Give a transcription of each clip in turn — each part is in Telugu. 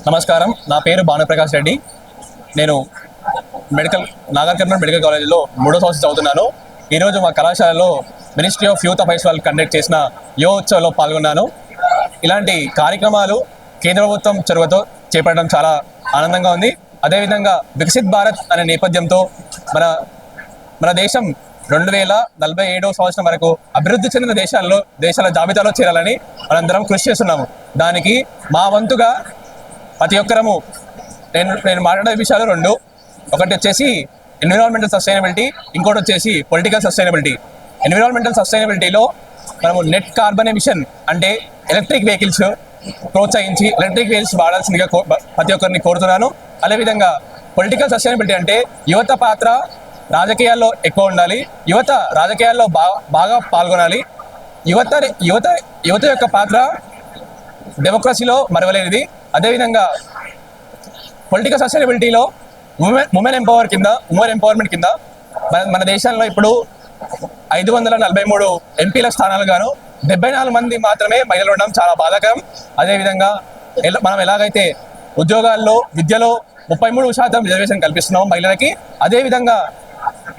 నమస్కారం, నా పేరు భానుప్రకాష్ రెడ్డి. నేను నాగర్ కర్నూల్ మెడికల్ కాలేజీలో 3వ సంవత్సరం చదువుతున్నాను. ఈరోజు మా కళాశాలలో మినిస్ట్రీ ఆఫ్ యూత్ అఫైర్స్ వాళ్ళు కండక్ట్ చేసిన యువ ఉత్సవంలో పాల్గొన్నాను. ఇలాంటి కార్యక్రమాలు కేంద్ర ప్రభుత్వం చొరవతో చేపట్టడం చాలా ఆనందంగా ఉంది. అదేవిధంగా వికసిత్ భారత్ అనే నేపథ్యంతో మన దేశం 2047వ సంవత్సరం వరకు అభివృద్ధి చెందిన దేశాల జాబితాలో చేరాలని మనందరం కృషి చేస్తున్నాము. దానికి మా వంతుగా ప్రతి ఒక్కరము నేను మాట్లాడే విషయాలు రెండు. ఒకటి వచ్చేసి ఎన్విరాన్మెంటల్ సస్టైనబిలిటీ, ఇంకోటి వచ్చేసి పొలిటికల్ సస్టైనబిలిటీ. ఎన్విరాన్మెంటల్ సస్టైనబిలిటీలో మనము నెట్ కార్బన్ ఎమిషన్ అంటే ఎలక్ట్రిక్ వెహికల్స్ ప్రోత్సహించి ఎలక్ట్రిక్ వెహికల్స్ వాడాల్సిందిగా ప్రతి ఒక్కరిని కోరుతున్నాను. అదేవిధంగా పొలిటికల్ సస్టైనబిలిటీ అంటే యువత పాత్ర రాజకీయాల్లో ఎక్కువ ఉండాలి. యువత రాజకీయాల్లో బాగా పాల్గొనాలి. యువత యొక్క పాత్ర డెమోక్రసీలో మరవలేనిది. అదేవిధంగా పొలిటికల్ సస్టైనబిలిటీలో ఉమెన్ ఎంపవర్మెంట్ కింద మన దేశంలో ఇప్పుడు 543 ఎంపీల స్థానాలు గాను 74 మంది మాత్రమే మహిళలు ఉండడం చాలా బాధాకరం. అదేవిధంగా మనం ఎలాగైతే ఉద్యోగాల్లో విద్యలో 33% రిజర్వేషన్ కల్పిస్తున్నాం మహిళలకి, అదేవిధంగా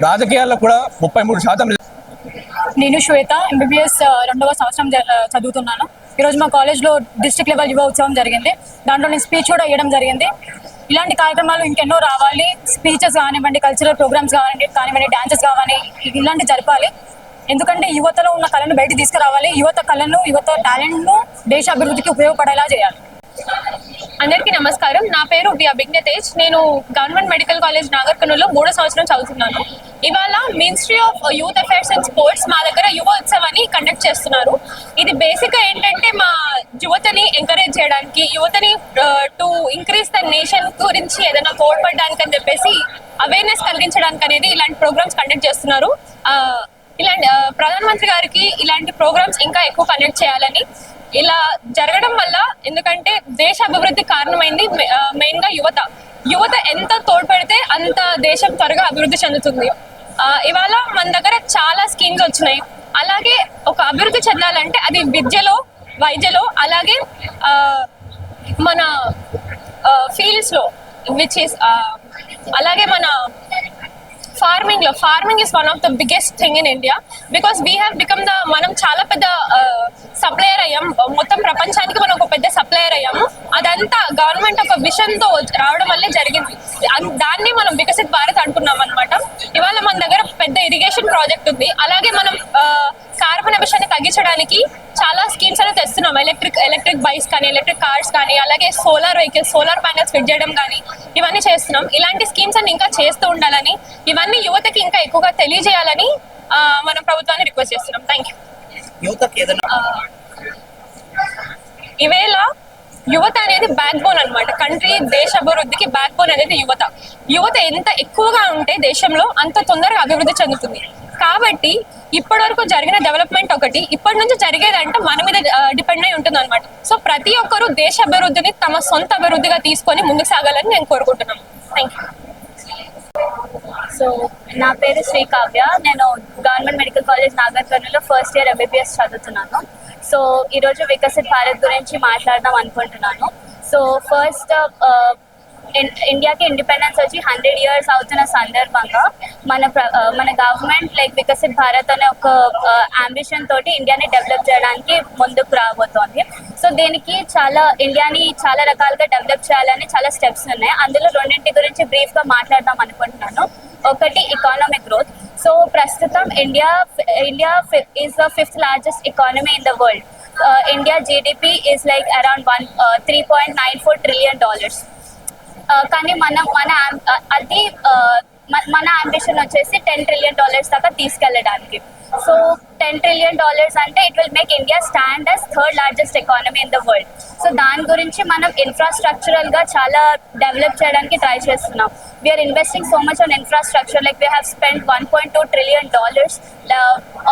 రాజకీయాల్లో కూడా 33%. నేను శ్వేత, ఎంబీబీఎస్ 2వ సంవత్సరం చదువుతున్నాను. ఈరోజు మా కాలేజ్లో డిస్ట్రిక్ట్ లెవెల్ యువ ఉత్సవం జరిగింది. దాంట్లో నేను స్పీచ్ కూడా ఇవ్వడం జరిగింది. ఇలాంటి కార్యక్రమాలు ఇంకెన్నో రావాలి. స్పీచెస్ కానివ్వండి, కల్చరల్ ప్రోగ్రామ్స్ కానివ్వండి, డాన్సెస్ కావాలి, ఇలాంటి జరపాలి. ఎందుకంటే యువతలో ఉన్న కళను బయటకు తీసుకురావాలి. యువత టాలెంట్ను దేశ అభివృద్ధికి ఉపయోగపడేలా చేయాలి. అందరికీ నమస్కారం. నా పేరు వి అభిజ్ఞతేజ్. నేను గవర్నమెంట్ మెడికల్ కాలేజ్ నాగర్ కర్నూల్లో 3వ సంవత్సరం చదువుతున్నాను. ఇవాళ ministry of youth affairs and sports మా దగ్గర యువ ఉత్సవాన్ని కండక్ట్ చేస్తున్నారు. ఇది బేసిక్గా ఏంటంటే మా యువతని ఎంకరేజ్ చేయడానికి, యువతని టు ఇంక్రీజ్ ద నేషన్ గురించి ఏదైనా తోడ్పడడానికి అని చెప్పేసి అవేర్నెస్ కలిగించడానికి అనేది ఇలాంటి ప్రోగ్రామ్స్ కండక్ట్ చేస్తున్నారు. ఇలాంటి ప్రధానమంత్రి గారికి ఇలాంటి ప్రోగ్రామ్స్ ఇంకా ఎక్కువ కండక్ట్ చేయాలని, ఇలా జరగడం వల్ల ఎందుకంటే దేశ అభివృద్ధి కారణమైంది మెయిన్ గా యువత ఎంత తోడ్పడితే అంత దేశం త్వరగా అభివృద్ధి చెందుతుంది. ఇవాళ మన దగ్గర చాలా స్కీమ్స్ వచ్చినాయి. అలాగే ఒక అభివృద్ధి చెందాలంటే అది విద్యలో, వైద్యలో, అలాగే మన ఫీల్డ్స్ లో అలాగే మన farming is one of the biggest thing in India. Because we have become మనం చాలా పెద్ద సప్లయర్ అయ్యాం, మొత్తం ప్రపంచానికి మనం ఒక పెద్ద సప్లయర్ అయ్యాము. అదంతా గవర్నమెంట్ ఒక విషన్ తో రావడం వల్లే జరిగింది. దాన్ని మనం వికసిత్ భారత్ అంటున్నాం అనమాట. ఇవాళ మన దగ్గర పెద్ద ఇరిగేషన్ ప్రాజెక్ట్ ఉంది. అలాగే మనం కార్బన్ ఎమిషన్ తగ్గించడానికి చాలా స్కీమ్స్ అనేది తెస్తున్నాం. ఎలక్ట్రిక్ బైక్స్ కానీ, ఎలక్ట్రిక్ కార్స్ కానీ, అలాగే solar vehicles, solar panels fit చేయడం కానీ ఇవన్నీ చేస్తున్నాం. ఇలాంటి స్కీమ్స్ అన్ని ఇంకా చేస్తూ ఉండాలని, ఇవన్నీ యువతకి ఇంకా ఎక్కువగా తెలియజేయాలని మనం ప్రభుత్వాన్ని రిక్వెస్ట్ చేస్తున్నాం. Thank you. ఈవేళ యువత అనేది బ్యాక్ బోన్ అనమాట. కంట్రీ, దేశ అభివృద్ధికి బ్యాక్ బోన్ అనేది యువత ఎంత ఎక్కువగా ఉంటే దేశంలో అంత తొందరగా అభివృద్ధి చెందుతుంది. కాబట్టి ఇప్పటి వరకు జరిగిన డెవలప్మెంట్ ఒకటి, ఇప్పటి నుంచి జరిగేదంటే మన మీద డిపెండ్ అయి ఉంటుంది అనమాట. సో ప్రతి ఒక్కరు దేశ అభివృద్ధిని తమ సొంత అభివృద్ధిగా తీసుకొని ముందుకు సాగాలని నేను కోరుకుంటున్నాను. Thank you. సో నా పేరు శ్రీకావ్య. నేను గవర్నమెంట్ మెడికల్ కాలేజ్ నాగర్ కర్నూల్లో ఫస్ట్ ఇయర్ ఎంబీబీఎస్ చదువుతున్నాను. సో ఈరోజు వికసిత్ భారత్ గురించి మాట్లాడదాం అనుకుంటున్నాను. సో ఫస్ట్ ఇండియాకి ఇండిపెండెన్స్ వచ్చి 100 years అవుతున్న సందర్భంగా మన గవర్నమెంట్ వికసిత్ భారత్ అనే ఒక అంబిషన్ తోటి ఇండియాని డెవలప్ చేయడానికి ముందుకు రాబోతోంది. సో దీనికి ఇండియాని చాలా రకాలుగా డెవలప్ చేయాలని చాలా స్టెప్స్ ఉన్నాయి. అందులో రెండింటి గురించి బ్రీఫ్గా మాట్లాడదాం అనుకుంటున్నాను. ఒకటి ఎకానమిక్ గ్రోత్. సో ప్రస్తుతం India is the 5th largest economy in the world. India GDP is around $3.94 trillion. కానీ మన అంబిషన్ వచ్చేసి $10 trillion దాకా తీసుకెళ్ళడానికి. సో $10 trillion అంటే it will make India stand as 3rd largest economy in the world. So దాని గురించి మనం ఇన్ఫ్రాస్ట్రక్చరల్ గా చాలా డెవలప్ చేయడానికి ట్రై చేస్తున్నాం. We are investing so much on infrastructure. We have spend $1.2 trillion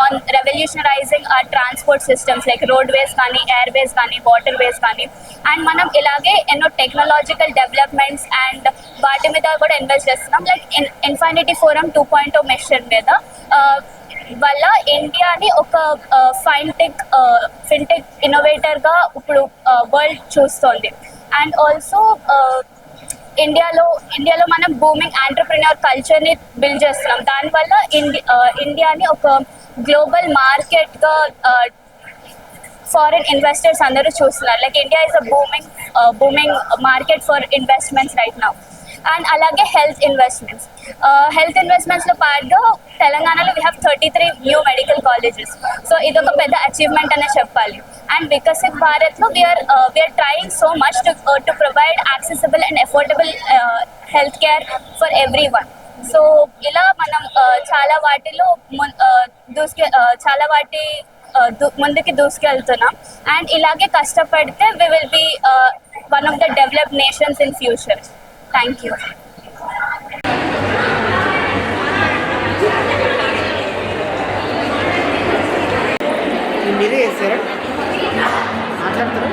on revolutionising our transport systems roadways కానీ, ఎయిర్వేస్ కానీ, వాటర్ వేస్ కానీ. అండ్ మనం ఇలాగే ఎన్నో టెక్నాలజికల్ డెవలప్మెంట్స్ అండ్ వాటి మీద కూడా ఇన్వెస్ట్ చేస్తున్నాం. ఇన్ఫినిటీ ఫోరం 2.0 మిషన్ మీద వల్ల ఇండియాని ఒక ఫిన్టెక్ ఇన్నోవేటర్గా ఇప్పుడు వరల్డ్ చూస్తోంది. అండ్ ఆల్సో ఇండియాలో మనం బూమింగ్ ఆంటర్ప్రినర్ కల్చర్ని బిల్డ్ చేస్తున్నాం. దానివల్ల ఇండియాని ఒక గ్లోబల్ మార్కెట్గా ఫారిన్ ఇన్వెస్టర్స్ అందరూ చూస్తున్నారు. Like India is a booming market for investments right now. And అలాగే హెల్త్ ఇన్వెస్ట్మెంట్స్లో పాటుగా తెలంగాణలో we have 33 new medical colleges. So ఇదొక పెద్ద అచీవ్మెంట్ అనే చెప్పాలి. అండ్ వికసిత్ భారత్లో we are trying so much to provide accessible and affordable health care for everyone. So ఇలా మనం చాలా వాటిలో ముందుకి దూసుకెళ్తున్నాం. అండ్ ఇలాగే కష్టపడితే we will be one of the developed nations in future. Thank you. మీరే చేస్తారా మాట్లాడతారా?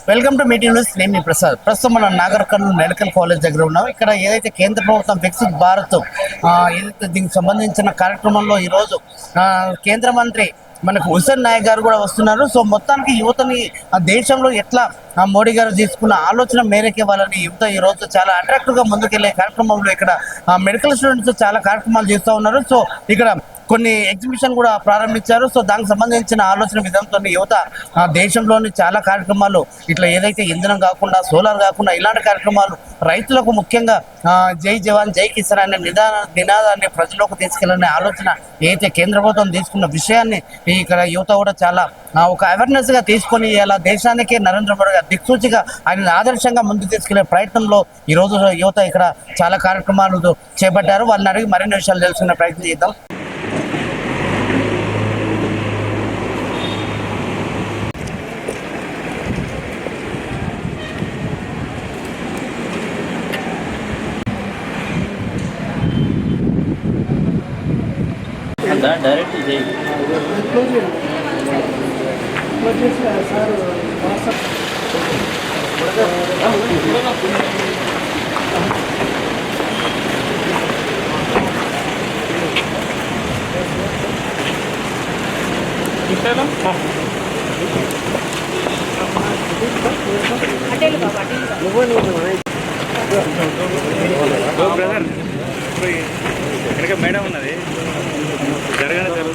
Welcome to meeting news. నేను మీ ప్రసాద్. ప్రస్తుతం మనం నాగర్ కర్నూల్ మెడికల్ కాలేజ్ దగ్గర ఉన్నాం. ఇక్కడ ఏదైతే కేంద్ర ప్రభుత్వం వికసిత్ భారత్ ఏదైతే దీనికి సంబంధించిన కార్యక్రమంలో ఈరోజు కేంద్ర మంత్రి మనకు హుసేన్ నాయక్ గారు కూడా వస్తున్నారు. సో మొత్తానికి యువతని దేశంలో ఎట్లా మోడీ గారు తీసుకున్న ఆలోచన మేరకే వాళ్ళని యువత ఈరోజు చాలా అట్రాక్టివ్గా ముందుకెళ్లే కార్యక్రమంలో ఇక్కడ మెడికల్ స్టూడెంట్స్ చాలా కార్యక్రమాలు చేస్తూ ఉన్నారు. సో ఇక్కడ కొన్ని ఎగ్జిబిషన్ కూడా ప్రారంభించారు. సో దానికి సంబంధించిన ఆలోచన విధానంతో యువత దేశంలోని చాలా కార్యక్రమాలు ఇట్లా ఏదైతే ఇంధనం కాకుండా సోలార్ కాకుండా ఇలాంటి కార్యక్రమాలు రైతులకు ముఖ్యంగా జై జవాన్ జై కిసాన్ అనే నినాదాన్ని ప్రజలకు తీసుకెళ్లనే ఆలోచన ఏదైతే కేంద్ర ప్రభుత్వం తీసుకున్న విషయాన్ని ఇక్కడ యువత కూడా చాలా ఒక అవేర్నెస్ గా తీసుకొని ఇలా దేశానికి నరేంద్ర మోడీ గారు దిక్సూచిగా ఆయన ఆదర్శంగా ముందుకు తీసుకెళ్లే ప్రయత్నంలో ఈ రోజు యువత ఇక్కడ చాలా కార్యక్రమాలు చేపట్టారు. వాళ్ళని అడిగి మరిన్ని విషయాలు తెలుసుకునే ప్రయత్నం చేద్దాం. డైరెక్ట్ చేయి. బ్రదర్ వెనక మేడం ఉన్నది జరగానే జరుగుతుంది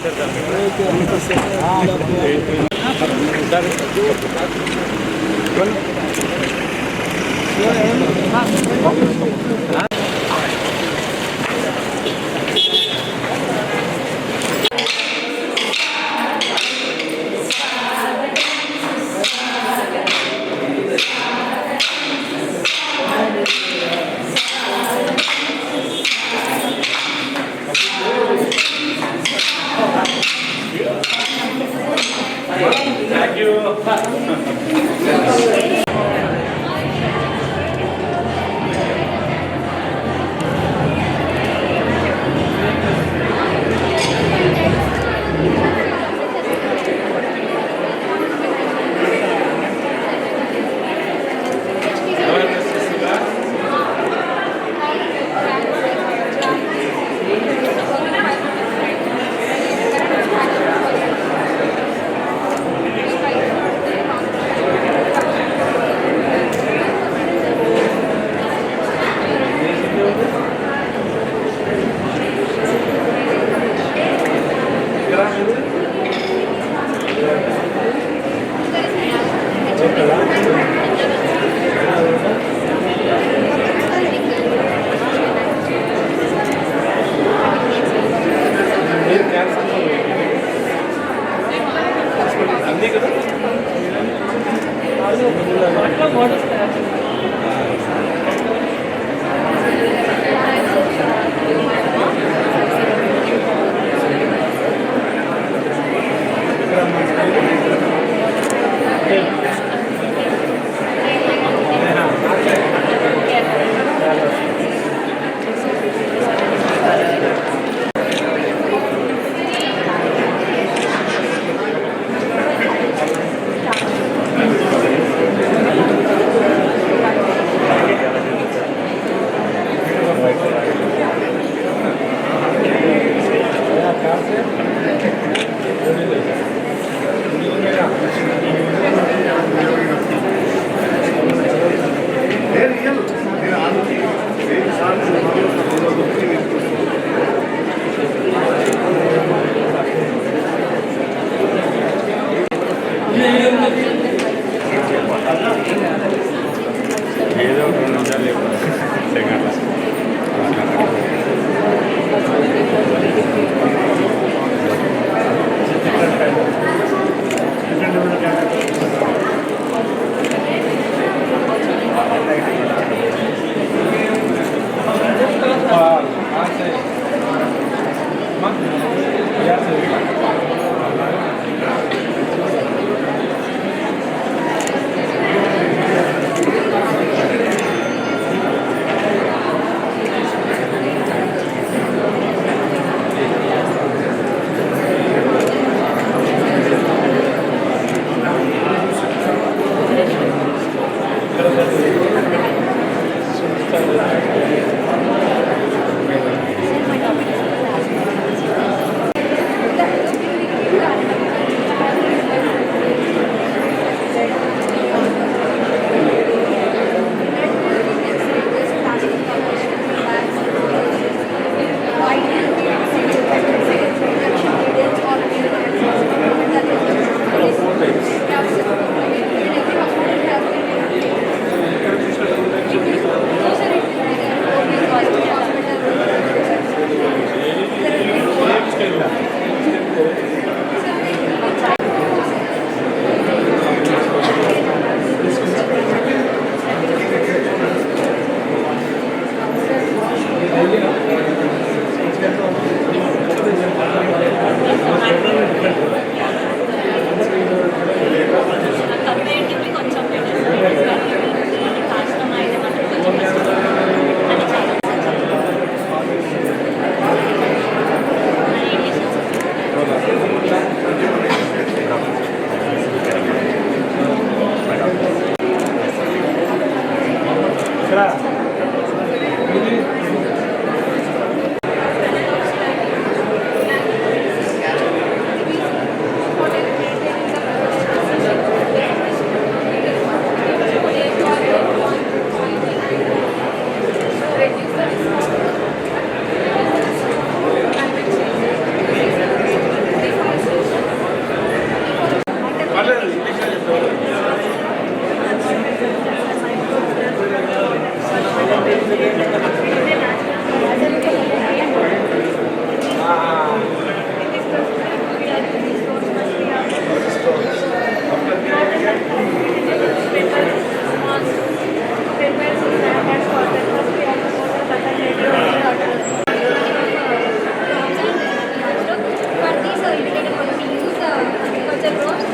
educated for we use agriculture crops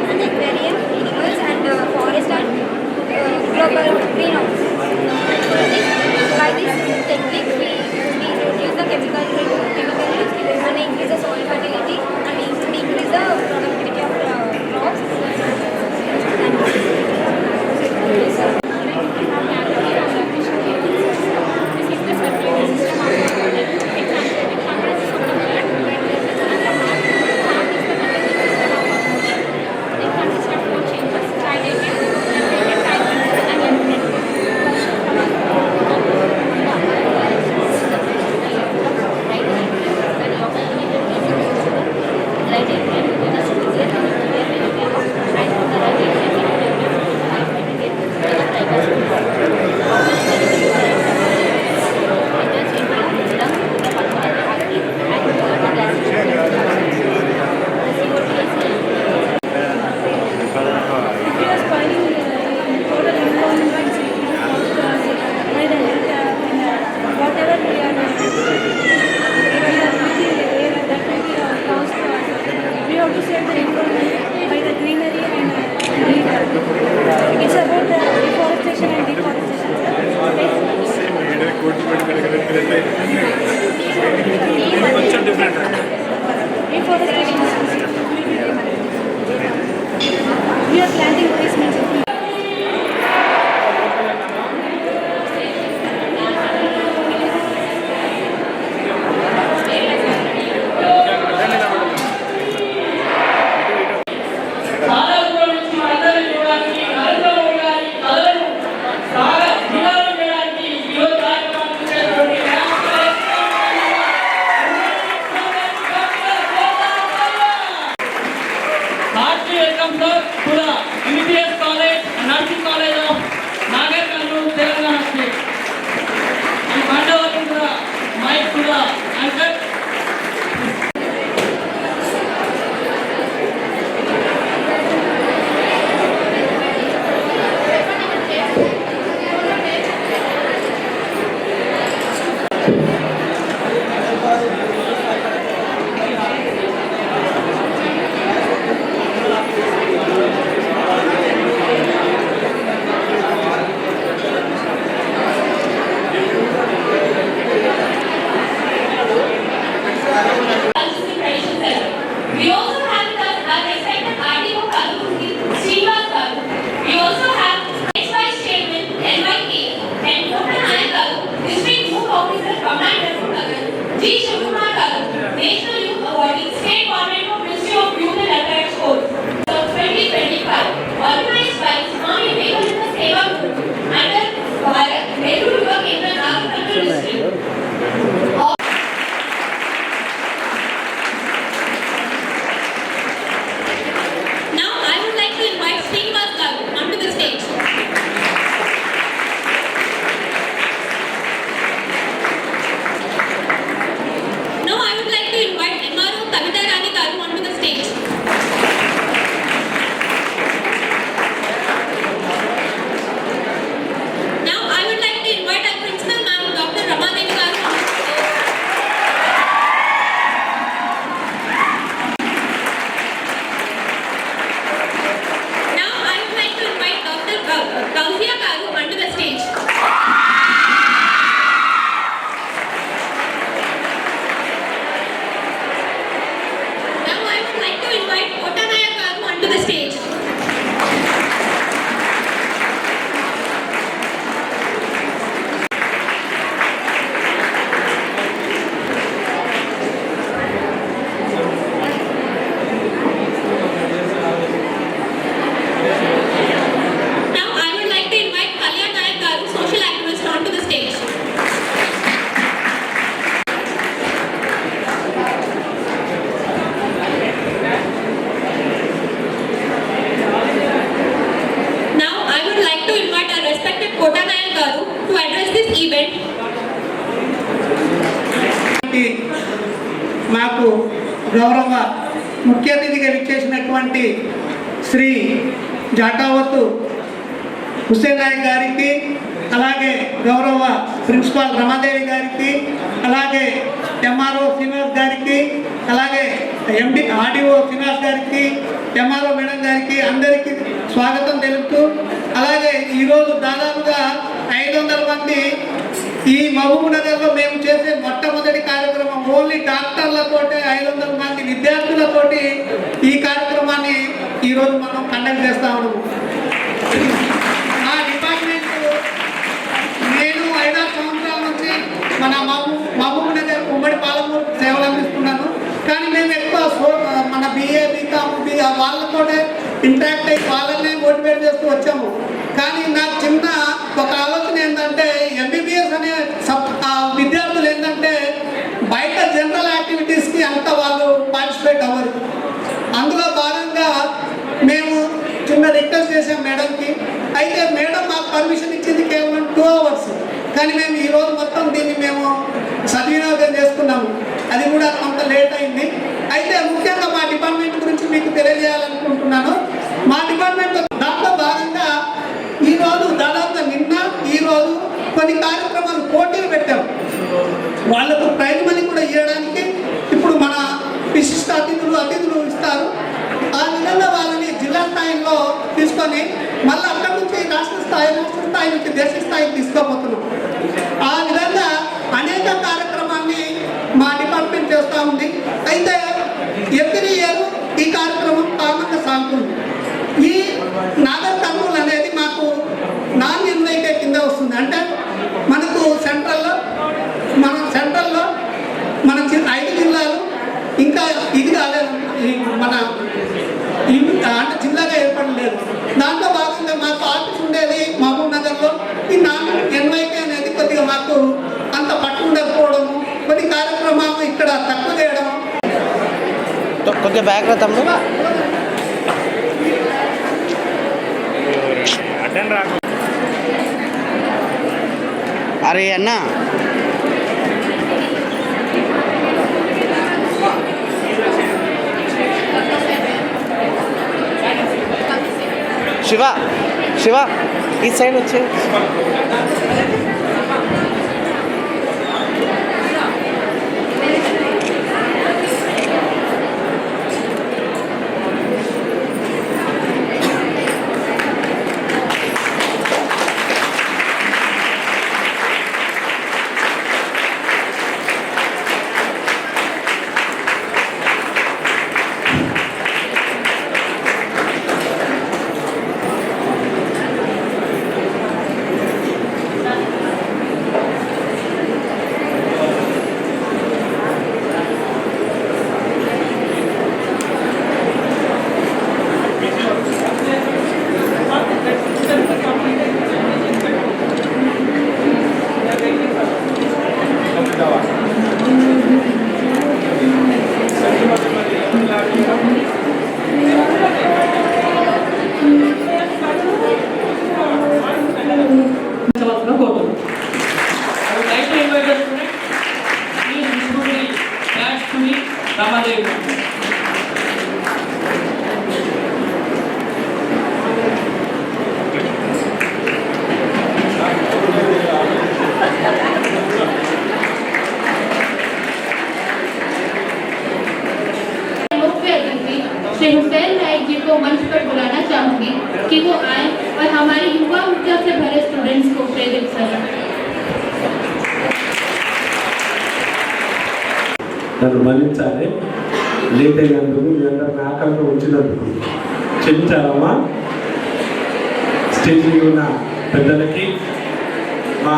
and aquarium, animals and forest and global greenhouse. By this technique, we reduce the chemical use and increase the soil fertility and increase the productivity of crops. We are planting trees means MBBS College, Nursing College of Nagar Karnool, Telangana State. And hand over to the mic to the anchor. We also have our respected RDO Kalpurgi, Srinivas Garu. We also have ex-Vice Chairman NYK and Kottanayak Garu, District Youth Officer Commander Nagar, G. Shivakumar Garu, National Youth Awardee, State Government of Ministry of Youth and Affairs Code. So 2025, organized by Swami Vivekananda Seva Group under Bharat Nehru Yuva Kendra Nagar Karnool District. Onto the stage. Now I would like to invite MRO Kavita Rani Garu onto the stage. Now I would like to invite our principal ma'am Dr. Ramadevi Garu onto the stage. Kauzia Garu onto the stage. Now I would like to invite Kottanayak Garu onto the stage. To address this event. మాకు గౌరవ ముఖ్య అతిథిగా విచ్చేసినటువంటి శ్రీ జాటావతు హుస్సేన్ నాయక్ గారికి, అలాగే గౌరవ ప్రిన్సిపాల్ రమాదేవి గారికి, అలాగే ఎంఆర్ఓ శ్రీనివాస్ గారికి, అలాగే ఎండి ఆర్డీఓ శ్రీనివాస్ గారికి, ఎంఆర్ఓ మేడం గారికి అందరికీ స్వాగతం తెలుపుతూ, అలాగే ఈరోజు దాదాపుగా 500 మంది ఈ మహబూబ్ నగర్లో మేము చేసే మొట్టమొదటి కార్యక్రమం ఓన్లీ డాక్టర్లతోటి 500 మంది విద్యార్థులతోటి ఈ కార్యక్రమాన్ని ఈరోజు మనం కండక్ట్ చేస్తా ఉన్నాము. మా డిపార్ట్మెంట్ నేను 5-6 సంవత్సరాల నుంచి మన మహబూబ్ నగర్ ఉమ్మడి పాలమూరు సేవలు అందిస్తున్నాను. కానీ మేము ఎక్కువ మన BA BCom వాళ్ళతోనే ఇంటరాక్ట్ అయ్యి వాళ్ళనే మోటివేట్ చేస్తూ వచ్చాము. కానీ నాకు చిన్న ఒక ఆలోచన ఏంటంటే MBBS అనే విద్యార్థులు ఏంటంటే బయట జనరల్ యాక్టివిటీస్కి అంత వాళ్ళు పార్టిసిపేట్ అవ్వరు. అందులో భాగంగా మేము చిన్న రిక్వెస్ట్ చేసాం మేడంకి. అయితే మేడం మాకు పర్మిషన్ ఇచ్చింది కేవలం 2 hours, కానీ మేము ఈరోజు మొత్తం దీన్ని మేము సద్వినియోగం చేసుకున్నాము. అది కూడా కొంత లేట్ అయింది. అయితే ముఖ్యంగా మా డిపార్ట్మెంట్ గురించి మీకు తెలియజేయాలనుకుంటున్నాను. మా డిపార్ట్మెంట్ దాంట్లో భాగంగా ఈరోజు దాదాపుగా ఈరోజు కొన్ని కార్యక్రమాలు పోటీలు పెట్టాము. వాళ్ళకు ప్రైజ్ మనీ కూడా ఇవ్వడానికి ఇప్పుడు మన విశిష్ట అతిథులు ఇస్తారు. ఆ విధంగా వాళ్ళని జిల్లా స్థాయిలో తీసుకొని మళ్ళీ అక్కడి నుంచి రాష్ట్ర స్థాయి నుంచి దేశ స్థాయికి తీసుకోబోతున్నాం. ఆ విధంగా అనేక కార్యక్రమాన్ని మా డిపార్ట్మెంట్ చేస్తూ ఉంది. అయితే ఎవ్రీ ఇయర్ ఈ కార్యక్రమం కామన్గా సాగుతుంది. ఈ నాగర్ కర్నూలు అనేది మాకు నాన్ ఎన్వైకే కింద వస్తుంది. అంటే మనకు సెంట్రల్లో మన 5 జిల్లాలు ఇంకా ఇది కాలేదు, మన అంటే జిల్లాగా ఏర్పడలేదు. దాంట్లో భాగంగా మాకు ఆఫీస్ ఉండేది మహబూబ్ నగర్లో. ఈ నాన్ ఎన్వైకే అనేది కొద్దిగా మాకు అంత పట్టు ఉండకపోవడము, కొన్ని కార్యక్రమాలు ఇక్కడ తక్కువ చేయడం. కొద్దిగా బ్యాక్ రా తమ్ముడు. అరే అన్న శివ ఈ సైడ్ వచ్చే. श्री हुसैन नायक जी को मंच पर बुलाना चाहूंगी कि वो आए और हमारे युवा ऊर्जा से भरे स्टूडेंट्स को प्रेरित करें। నన్ను మన్నించాలి, లేట్ అయినందుకు మీ అందరిని ఆకలితో ఉంచినందుకు క్షమించాలమ్మా. స్టేజ్ మీద ఉన్న పెద్దలకి, మా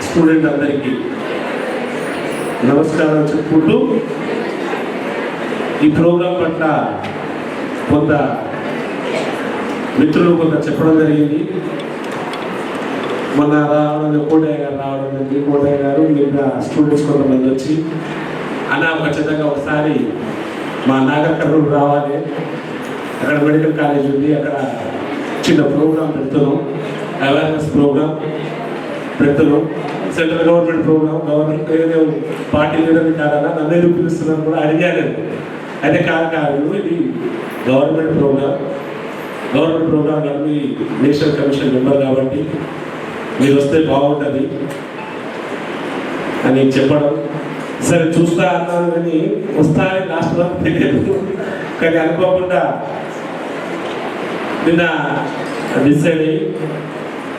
స్టూడెంట్ అందరికీ నమస్కారం చెప్పుకుంటూ ఈ ప్రోగ్రాం పట్ల కొంత మిత్రులు కొంత చెప్పడం జరిగింది. మన రావడం కోటయ్య గారు రావడం జరిగింది. కోటయ్య గారు మిగతా స్టూడెంట్స్ కొంతమంది వచ్చి అన్న ఖచ్చితంగా ఒకసారి మా నాగర్ కర్నూలు రావాలి, అక్కడ మెడికల్ కాలేజ్ ఉంది, అక్కడ చిన్న ప్రోగ్రాం పెడుతున్నాం, అవేర్నెస్ ప్రోగ్రాం పెడుతున్నాం, సెంట్రల్ గవర్నమెంట్ ప్రోగ్రాం, గవర్నమెంట్ ఏదో పార్టీ లీడర్ కాదన్నా నన్ను ఎందుకు పిలుస్తున్నాను కూడా అడిగాను. అయితే కాదు, ఇది గవర్నమెంట్ ప్రోగ్రాం కాదు, నేషనల్ కమిషన్ మెంబర్ కాబట్టి మీరు వస్తే బాగుంటుంది అని చెప్పడం. సరే చూస్తా అన్నాను కానీ వస్తానే లాస్ట్ వరకు తెలియదు. కానీ అనుకోకుండా నిన్న డిసైడ్ అయ్యి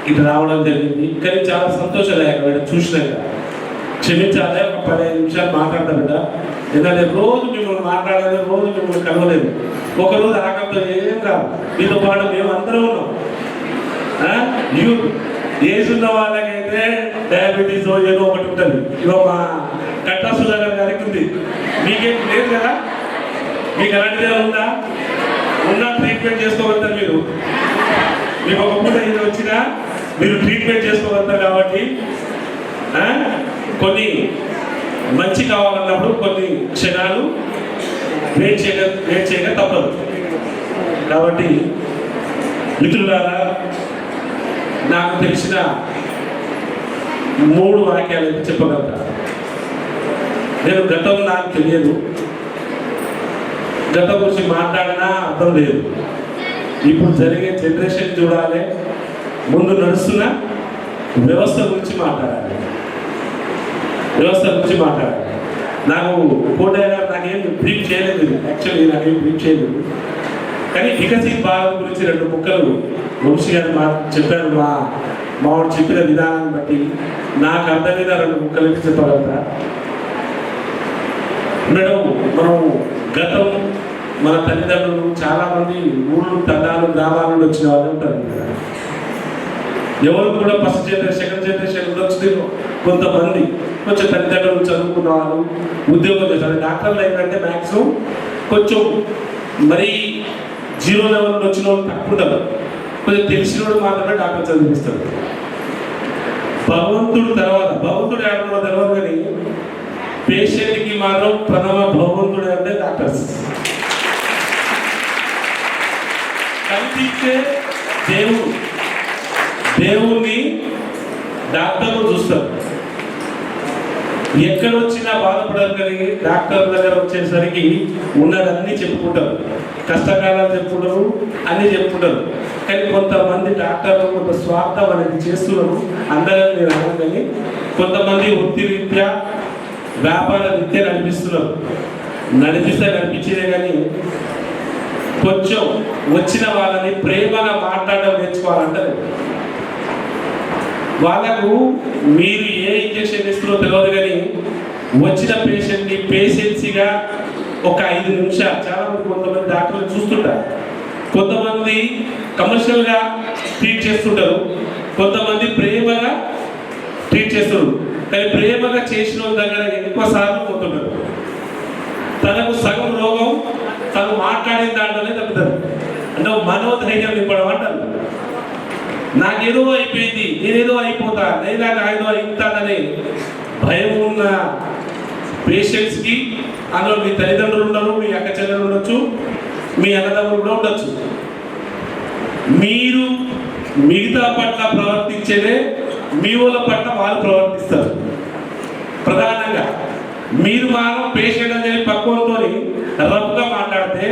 ఇటు రావడం జరిగింది. కానీ చాలా సంతోషదాయకమైన చూసినాక క్షమించాలి, ఒక 15 నిమిషాలు మాట్లాడతాను బిడ్డ. ఎందుకంటే రోజు మిమ్మల్ని మాట్లాడలేదు, రోజు మిమ్మల్ని కలవలేదు. ఒకరోజు ఆకంతో ఏం కాదు, మీతో పాటు మేము అందరం ఉన్నాం. యూత్ ఏజ్ ఉన్న వాళ్ళకైతే డయాబెటీస్ ఏదో ఒకటి ఉంటుంది. ఇదో మా కట్టా సుధాకర్ గారికి ఉంది, మీకేం లేదు కదా? మీకు అలాంటిదే ఉందా? ఉన్నా ట్రీట్మెంట్ చేసుకోగలుగుతారు మీరు. మీకు ఒక పూట ఇది వచ్చినా మీరు ట్రీట్మెంట్ చేసుకోగలుగుతారు. కాబట్టి కొన్ని మంచి కావాలన్నప్పుడు కొన్ని క్షణాలు వెయిట్ చేయక తప్పదు. కాబట్టి మిత్రులారా, నాకు తెలిసిన 3 వాక్యాలు అయితే చెప్పగలుగుతా. నేను గతం నాకు తెలియదు, గతం గురించి మాట్లాడినా అర్థం లేదు. ఇప్పుడు జరిగే జనరేషన్ చూడాలి, ముందు నడుస్తున్న వ్యవస్థ గురించి మాట్లాడాలి. నాకు కోటయ్య గారు నాకేం బ్రీఫ్ చేయలేదు, యాక్చువల్లీ నాకేం బ్రీఫ్ చేయలేదు. కానీ వికసిత్ భారత్ గురించి 2 ముక్కలు వంశీ గారు చెప్పారు. మావాడు చెప్పిన విధానాన్ని బట్టి నాకు అర్థమైన 2 ముక్కలు చెప్పగలుగుతా. మేడం, మనం గతం మన తల్లిదండ్రులు చాలామంది ఊళ్ళు, తండాలు, గ్రామాల నుండి వచ్చిన వాళ్ళు ఉంటారు. ఎవరు కూడా ఫస్ట్ జనరేషన్, సెకండ్ జనరేషన్ ఉండొచ్చు. కొంతమంది కొంచెం తల్లిదండ్రులు చదువుకున్న వాళ్ళు, ఉద్యోగం చేస్తారు. డాక్టర్లు ఏంటంటే మ్యాక్సిమం కొంచెం మరీ 0 లెవెల్ వచ్చిన వాళ్ళు తక్కువ ఉంటారు. కొంచెం తెలిసిన వాడు మాత్రమే డాక్టర్ చదివిస్తారు. భగవంతుడు ఏడవడం తెలియదు, కానీ పేషెంట్కి మాత్రం ప్రథమ భగవంతుడు అంటే డాక్టర్స్. కనిపిస్తే దేవుణ్ణి డాక్టర్లు చూస్తారు. ఎక్కడొచ్చినా బాధపడరు, కానీ డాక్టర్ దగ్గర వచ్చేసరికి ఉన్నదన్నీ చెప్పుకుంటారు. కష్టకాలాలు చెప్పుకుంటారు, అన్నీ చెప్పుకుంటారు. కానీ కొంతమంది డాక్టర్లు కొంత స్వార్థం అనేది చేస్తున్నారు. అందరూ నేను అన్నాను, కానీ కొంతమంది వృత్తి రీత్యా, వ్యాపార రీత్యా నడిపించేదే. కానీ కొంచెం వచ్చిన వాళ్ళని ప్రేమగా మాట్లాడడం నేర్చుకోవాలంటారు. వాళ్ళకు మీరు ఏ ఇంజక్షన్ ఇస్తున్నారో తెలియదు, కానీ వచ్చిన పేషెంట్ని పేషెన్సీగా ఒక 5 నిమిషాలు, చాలామంది కొంతమంది డాక్టర్లు చూస్తుంటారు. కొంతమంది కమర్షియల్గా ట్రీట్ చేస్తుంటారు, కొంతమంది ప్రేమగా ట్రీట్ చేస్తారు. కానీ ప్రేమగా చేసిన వాళ్ళ దగ్గర ఎక్కువ సార్లు పోతుంటారు. తనకు సగం రోగం తను మాట్లాడిన దాంట్లోనే తగ్గుతారు. అంటే మనోధైర్యం నింపడం అంటారు. నాకేదో అయిపోయింది, నేనేదో అయిపోతా, నాకు ఏదో అయిపోతానని భయం ఉన్న పేషెంట్స్కి, అందులో మీ తల్లిదండ్రులు ఉండరు, మీ అక్క చెల్లెలు ఉండొచ్చు, మీ అన్నదమ్ములు కూడా ఉండొచ్చు. మీరు మిగతా పట్ల ప్రవర్తించేదే మీ వాళ్ళ పట్ల వాళ్ళు ప్రవర్తిస్తారు. ప్రధానంగా మీరు మాత్రం పేషెంట్ అనేది పక్వంతో రఫ్గా మాట్లాడితే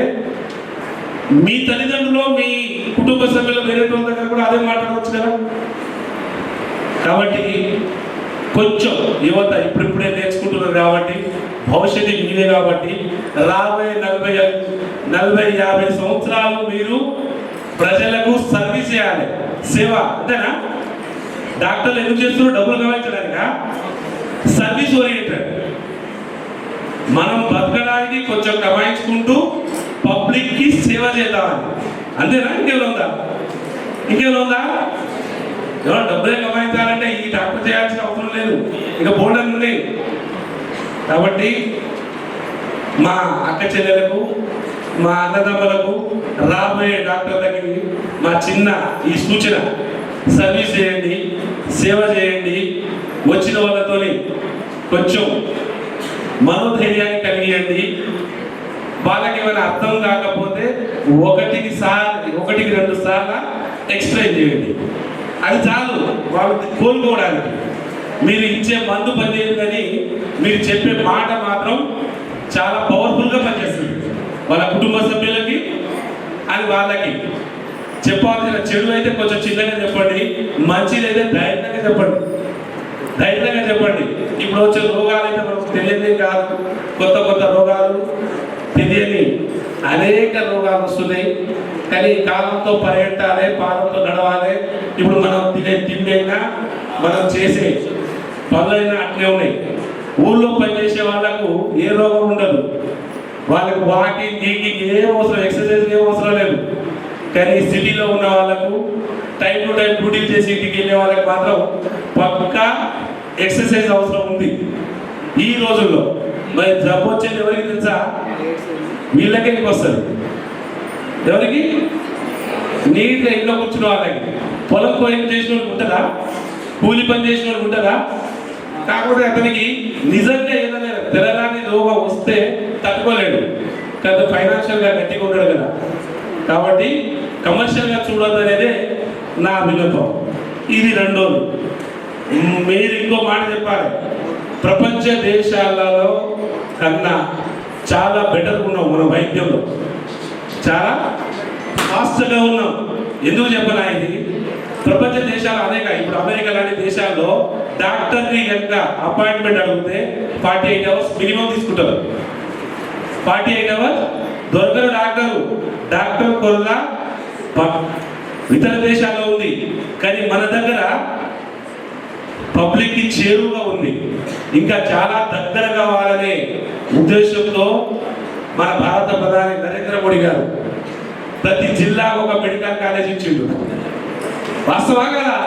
మీ తల్లిదండ్రులు, మీ కుటుంబ సభ్యులు వేరే వాళ్ళ దగ్గర కూడా అదే మాట్లాడవచ్చు కదా. కాబట్టి కొంచెం యువత ఇప్పుడిప్పుడే నేర్చుకుంటున్నారు కాబట్టి, భవిష్యత్తు మీదే కాబట్టి, రాబోయే 40-50 సంవత్సరాలు మీరు ప్రజలకు సర్వీస్ చేయాలి. సేవ అంతేనా? డాక్టర్లు ఎందుకు చేస్తున్నారు? డబ్బులు కమాయించడానిక? Service oriented. మనం బతకడానికి కొంచెం కమాయించుకుంటూ పబ్లిక్కి సేవ చేద్దామని, అంతేనా? ఇంకేమైనా ఉందా? ఎవరు డబ్బులే కమాయించాలంటే ఈ డాక్టర్ చేయాల్సిన అవసరం లేదు, ఇక బోర్డర్ ఉన్నాయి. కాబట్టి మా అక్క చెల్లెలకు, మా అన్నదమ్ములకు, రాబోయే డాక్టర్లకి మా చిన్న ఈ సూచన: సర్వీస్ చేయండి, సేవ చేయండి. వచ్చిన వాళ్ళతో కొంచెం మనోధైర్యాన్ని కలిగియండి. వాళ్ళకి ఏమైనా అర్థం కాకపోతే 1-2 సార్లు ఎక్స్ప్లెయిన్ చేయండి. అది చాలు వాళ్ళు కోలుకోవడానికి. మీరు ఇచ్చే మందు పనిచేయదు, కానీ మీరు చెప్పే మాట మాత్రం చాలా పవర్ఫుల్గా పనిచేస్తుంది వాళ్ళ కుటుంబ సభ్యులకి. అది వాళ్ళకి చెప్పాల్సిన చెడు అయితే కొంచెం చిన్నగా చెప్పండి, మంచిది అయితే ధైర్యంగా చెప్పండి. ఇప్పుడు వచ్చే రోగాలు అయితే మనకు తెలియదే కాదు, కొత్త రోగాలు తెలియని అనేక రోగాలు వస్తున్నాయి. కానీ కాలంతో పరిగెట్టాలి, పాలంతో నడవాలి. ఇప్పుడు మనం తినే తిండి అయినా మనం చేసే పనులైనా అట్లే ఉన్నాయి. ఊళ్ళో పనిచేసే వాళ్ళకు ఏ రోగం ఉండదు, వాళ్ళకు వాకింగ్ గీకింగ్ ఏం అవసరం, ఎక్సర్సైజ్ ఏం అవసరం లేదు. కానీ సిటీలో ఉన్న వాళ్ళకు టైం టు టైం డ్యూటీలు చేసి ఇంటికి వెళ్ళే వాళ్ళకి మాత్రం పక్కా ఎక్సర్సైజ్ అవసరం ఉంది ఈ రోజుల్లో. మరి జబ్బు వచ్చేది ఎవరికి తెలుసా? వీళ్ళకే వస్తుంది. ఎవరికి? నీట్గా ఇంట్లో కూర్చున్న వాళ్ళకి. పొలం పని చేసిన వాళ్ళకి ఉంటుందా? కూలి పని చేసిన వాళ్ళకి ఉంటుందా? కాకపోతే అతనికి నిజంగా ఏదైనా తెలరాని రోగం వస్తే తట్టుకోలేడు కదా, ఫైనాన్షియల్గా గట్టిగా ఉండడు కదా. కాబట్టి కమర్షియల్గా చూడదు అనేదే నా వినపం. ఇది రెండోది. మీరు ఇంకో మాట చెప్పాలి, ప్రపంచ దేశాలలో కన్నా చాలా బెటర్గా ఉన్నాం మన వైద్యంలో, చాలా ఫాస్ట్గా ఉన్నాం. ఎందుకు చెప్పనా? ఇది ప్రపంచ దేశాలు అనేక, ఇప్పుడు అమెరికా లాంటి దేశాల్లో డాక్టర్ని కనుక అపాయింట్మెంట్ అడిగితే 48 hours మినిమం తీసుకుంటారు. 48 hours దొరకరు డాక్టర్ కొరత ఇతర దేశాల్లో ఉంది. కానీ మన దగ్గర పబ్లిక్కి చేరువుగా ఉంది. ఇంకా చాలా దగ్గర కావాలనే ఉద్దేశంతో మన భారత ప్రధాని నరేంద్ర మోడీ గారు ప్రతి జిల్లాకు ఒక మెడికల్ కాలేజ్ ఇచ్చిండు. వాస్తవా కదా?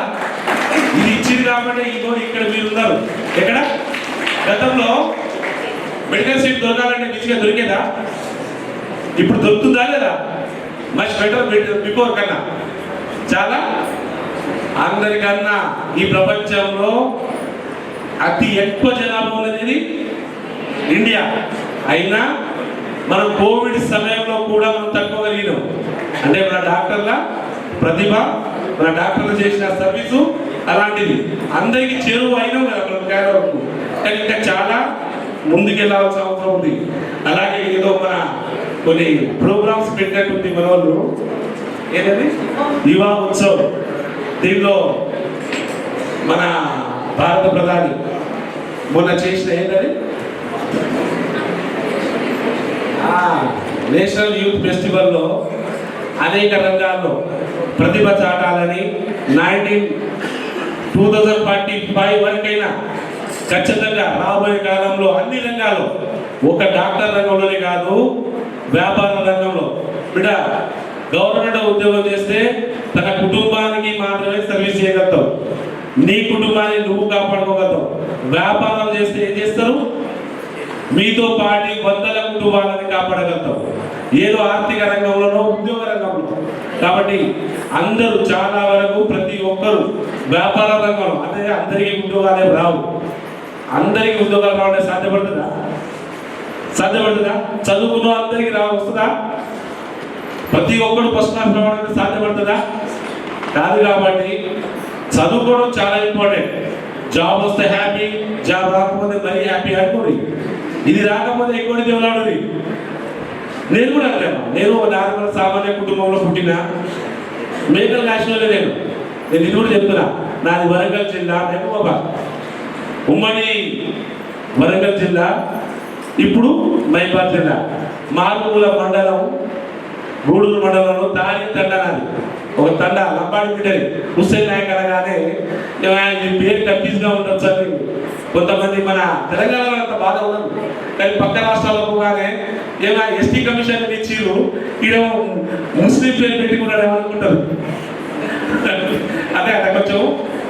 ఇది ఇచ్చింది కాబట్టి ఇగో ఇక్కడ మీరు ఉన్నారు. ఎక్కడ గతంలో మెడికల్ సీట్ దొరకాలంటే ఈజీగా దొరికేదా? ఇప్పుడు దొరుకుతుందా లేదా? మచ్ బెటర్ బిఫోర్ కన్నా. చాలా అందరికన్నా ఈ ప్రపంచంలో అతి ఎక్కువ జనాభా ఉన్నది ఇండియా. అయినా మనం కోవిడ్ సమయంలో కూడా మనం తట్టుకోగలిగినాం. అంటే మన డాక్టర్ల ప్రతిభ, మన డాక్టర్లు చేసిన సర్వీసు అలాంటిది. అందరికీ చేరువ అయినాం కదా మనం కేరళకు. కానీ ఇంకా చాలా ముందుకెళ్ళాల్సిన అవసరం ఉంది. అలాగే ఏదో మన కొన్ని ప్రోగ్రామ్స్ పెట్టినట్టుంది మన వాళ్ళు. ఏదది యువ ఉత్సవ్. దీనిలో మన భారత ప్రధాని మొన్న చేసిన ఏంటది నేషనల్ యూత్ ఫెస్టివల్లో అనేక రంగాల్లో ప్రతిభ చాటాలని 2045 వరకైనా ఖచ్చితంగా రాబోయే కాలంలో అన్ని రంగాల్లో, ఒక డాక్టర్ రంగంలోనే కాదు, వ్యాపార రంగంలో బిడ్డ గవర్నమెంట్ ఉద్యోగం చేస్తే తన కుటుంబానికి మాత్రమే సర్వీస్ చేయగలుగుతావు, నీ కుటుంబాన్ని నువ్వు కాపాడుకోగలుగుతావు. వ్యాపారం చేస్తే ఏం చేస్తారు? మీతో పాటు 100 కుటుంబాలని కాపాడగలుగుతావు, ఏదో ఆర్థిక రంగంలోనో ఉద్యోగ రంగంలో. కాబట్టి అందరూ చాలా వరకు ప్రతి ఒక్కరు వ్యాపార రంగంలో, అంటే అందరికీ ఉద్యోగాలే రావు. అందరికీ ఉద్యోగాలు రావడం సాధ్యపడుతుందా? చదువుకున్న అందరికీ వస్తుందా? ప్రతి ఒక్కరు ఫస్ట్ క్లాస్ రావడానికి సాధ్యపడుతుందా? కాదు. కాబట్టి చదువుకోవడం చాలా ఇంపార్టెంట్. జాబ్ వస్తే హ్యాపీ, జాబ్ రాకపోతే మరీ హ్యాపీ అనుకోండి. ఇది రాకపోతే ఎక్కువ దేవులాడు. నేను కూడా అంటాను, నేను నార్మల్ సామాన్య కుటుంబంలో పుట్టిన మేకల్ నేషనల్. నేను ఇది కూడా చెప్తున్నా, నాది వరంగల్ జిల్లా, మహబూబాబాద్ ఉమ్మడి వరంగల్ జిల్లా, ఇప్పుడు మైబాద్ జిల్లా, మారుమూల మండలం, గూడూరు మండలంలో తారి తండనాది ఒక తండ లంబాడి బిడ్డని హుస్సేన్ నాయక్ అనగానే ఈ పేరు కన్ఫ్యూజ్గా ఉండొచ్చు అని కొంతమంది మన తెలంగాణలో అంత బాధ ఉండదు. కానీ పక్క రాష్ట్రాల్లో పోగానే ఏమైనా ఎస్టీ కమిషన్ ఇచ్చిరు, ఈడ ముస్లిం పేరు పెట్టుకున్నాడు ఏమనుకుంటారు. అదే అక్కడ కొంచెం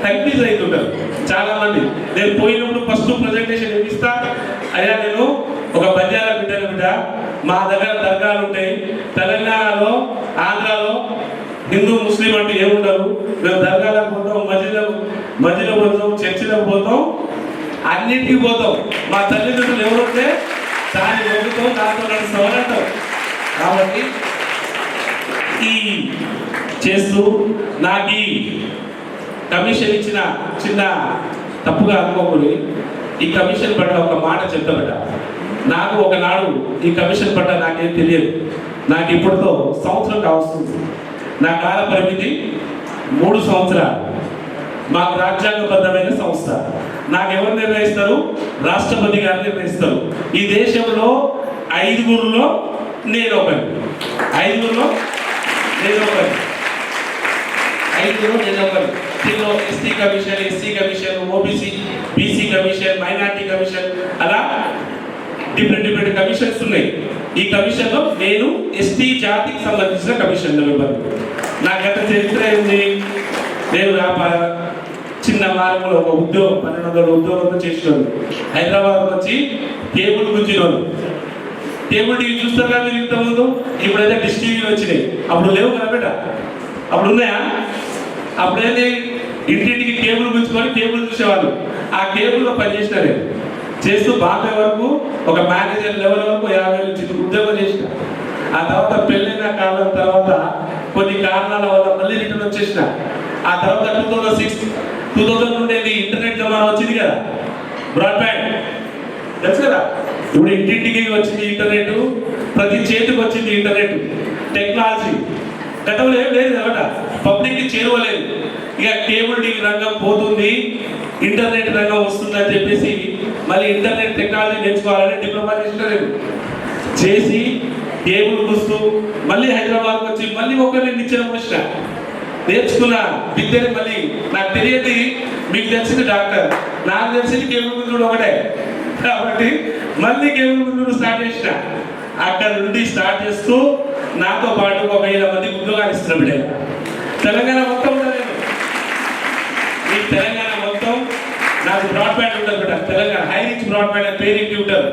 కన్ఫ్యూజ్ అవుతుంటారు చాలా మంది. నేను పోయినప్పుడు ఫస్ట్ ప్రజెంటేషన్ ఇస్తా, అయ్యా నేను ఒక బంజారా బిడ్డ, మా దగ్గర దర్గాలు ఉంటాయి. తెలంగాణలో, ఆంధ్రాలో హిందూ ముస్లిం అంటే ఏముండరు. మేము దర్గాలకు పోతాం, మధ్యలో పోతాం, చర్చిలకు పోతాం, అన్నింటికి పోతాం. మా తల్లిదండ్రులు ఎవరుంటే దాన్ని మొక్కుతాం, దాంతో నడుస్తాం. కాబట్టి ఈ చేస్తూ నాకు ఈ కమిషన్ ఇచ్చిన చిన్న తప్పుగా అనుకోకూడదు. ఈ కమిషన్ పట్ల ఒక మాట చెప్తాబట. నాకు ఒకనాడు ఈ కమిషన్ పట్ల నాకేం తెలియదు. నాకు ఇప్పటితో సంవత్సరం కావస్తుంది. నా కాల పరిమితి 3 సంవత్సరాలు. మాకు రాజ్యాంగబద్ధమైన సంస్థ. నాకు ఎవరు నిర్ణయిస్తారు? రాష్ట్రపతి గారు నిర్ణయిస్తారు. ఈ దేశంలో 5గురిలో నేను ఒకటి, 5గురిలో నేను ఒకటి, 5గురిలో నేను ఒకటి. దీనిలో ST commission, SC commission, OBC, BC commission, minority commission, అలా డిఫరెంట్ కమిషన్స్ ఉన్నాయి. ఈ కమిషన్లో నేను ఎస్టీ జాతికి సంబంధించిన కమిషన్ మెంబర్. నా గత చరిత్ర ఏంది? నేను చిన్న మార్గంలో ఒక ఉద్యోగం 1200 ఉద్యోగంతో చేసేవాడు. హైదరాబాద్ వచ్చి కేబుల్ గుంజినోడు. కేబుల్ టీవీ చూస్తారు కదా మీరు ఇంతకుముందు, ఇప్పుడైతే డిష్ టీవీలు వచ్చినాయి. అప్పుడు లేవు కదా బేట, అప్పుడు ఉన్నాయా? అప్పుడైతే ఇంటింటికి కేబుల్ గుంజుకొని కేబుల్ చూసేవాళ్ళు. ఆ కేబుల్లో పనిచేసిన నేను చేస్తూ బాంబే వరకు ఒక మేనేజర్ లెవెల్ వరకు 50 నుంచి ఉద్యోగం చేసిన. ఆ తర్వాత పెళ్ళైన కాలం తర్వాత కొన్ని కారణాల వల్ల మళ్ళీ రిటర్న్ వచ్చేసిన. ఆ తర్వాత 2000 నుండి ఇంటర్నెట్ జమానా వచ్చింది కదా, బ్రాడ్బ్యాండ్ తెలుసు కదా. ఇప్పుడు ఇంటింటికి వచ్చింది ఇంటర్నెట్, ప్రతి చేతికి వచ్చింది ఇంటర్నెట్ టెక్నాలజీ. గతంలో ఏం లేదు అనమాట, పబ్లిక్కి చేరువలేదు. ఇక కేబుల్ టీవీ రంగం పోతుంది, ఇంటర్నెట్ రంగం వస్తుందని చెప్పేసి మళ్ళీ ఇంటర్నెట్ టెక్నాలజీ నేర్చుకోవాలని డిప్లొమా చేసి కేబుల్ కూస్తూ మళ్ళీ హైదరాబాద్కి వచ్చి మళ్ళీ ఒకరిని నిచ్చెన వచ్చిన నేర్చుకున్న విద్యని. మళ్ళీ నాకు తెలియదు, మీకు తెలిసింది డాక్టర్, నాకు తెలిసింది కేబుల్ గుంజుడు ఒకటే. కాబట్టి మళ్ళీ కేబుల్ గుంజుడు స్టార్ట్ చేసిన. అక్కడ నుండి స్టార్ట్ చేస్తూ నాతో పాటు 1000 మంది ఉద్యోగాలు ఇస్తున్న బిడ్డ. తెలంగాణ మొత్తం ఉంటుంది, ఈ తెలంగాణ మొత్తం నాకు బ్రాడ్బ్యాండ్ ఉంటుంది బిడ్డ. తెలంగాణ హై రీచ్ బ్రాడ్బ్యాండ్ అని పేరు ఇంటి ఉంటారు.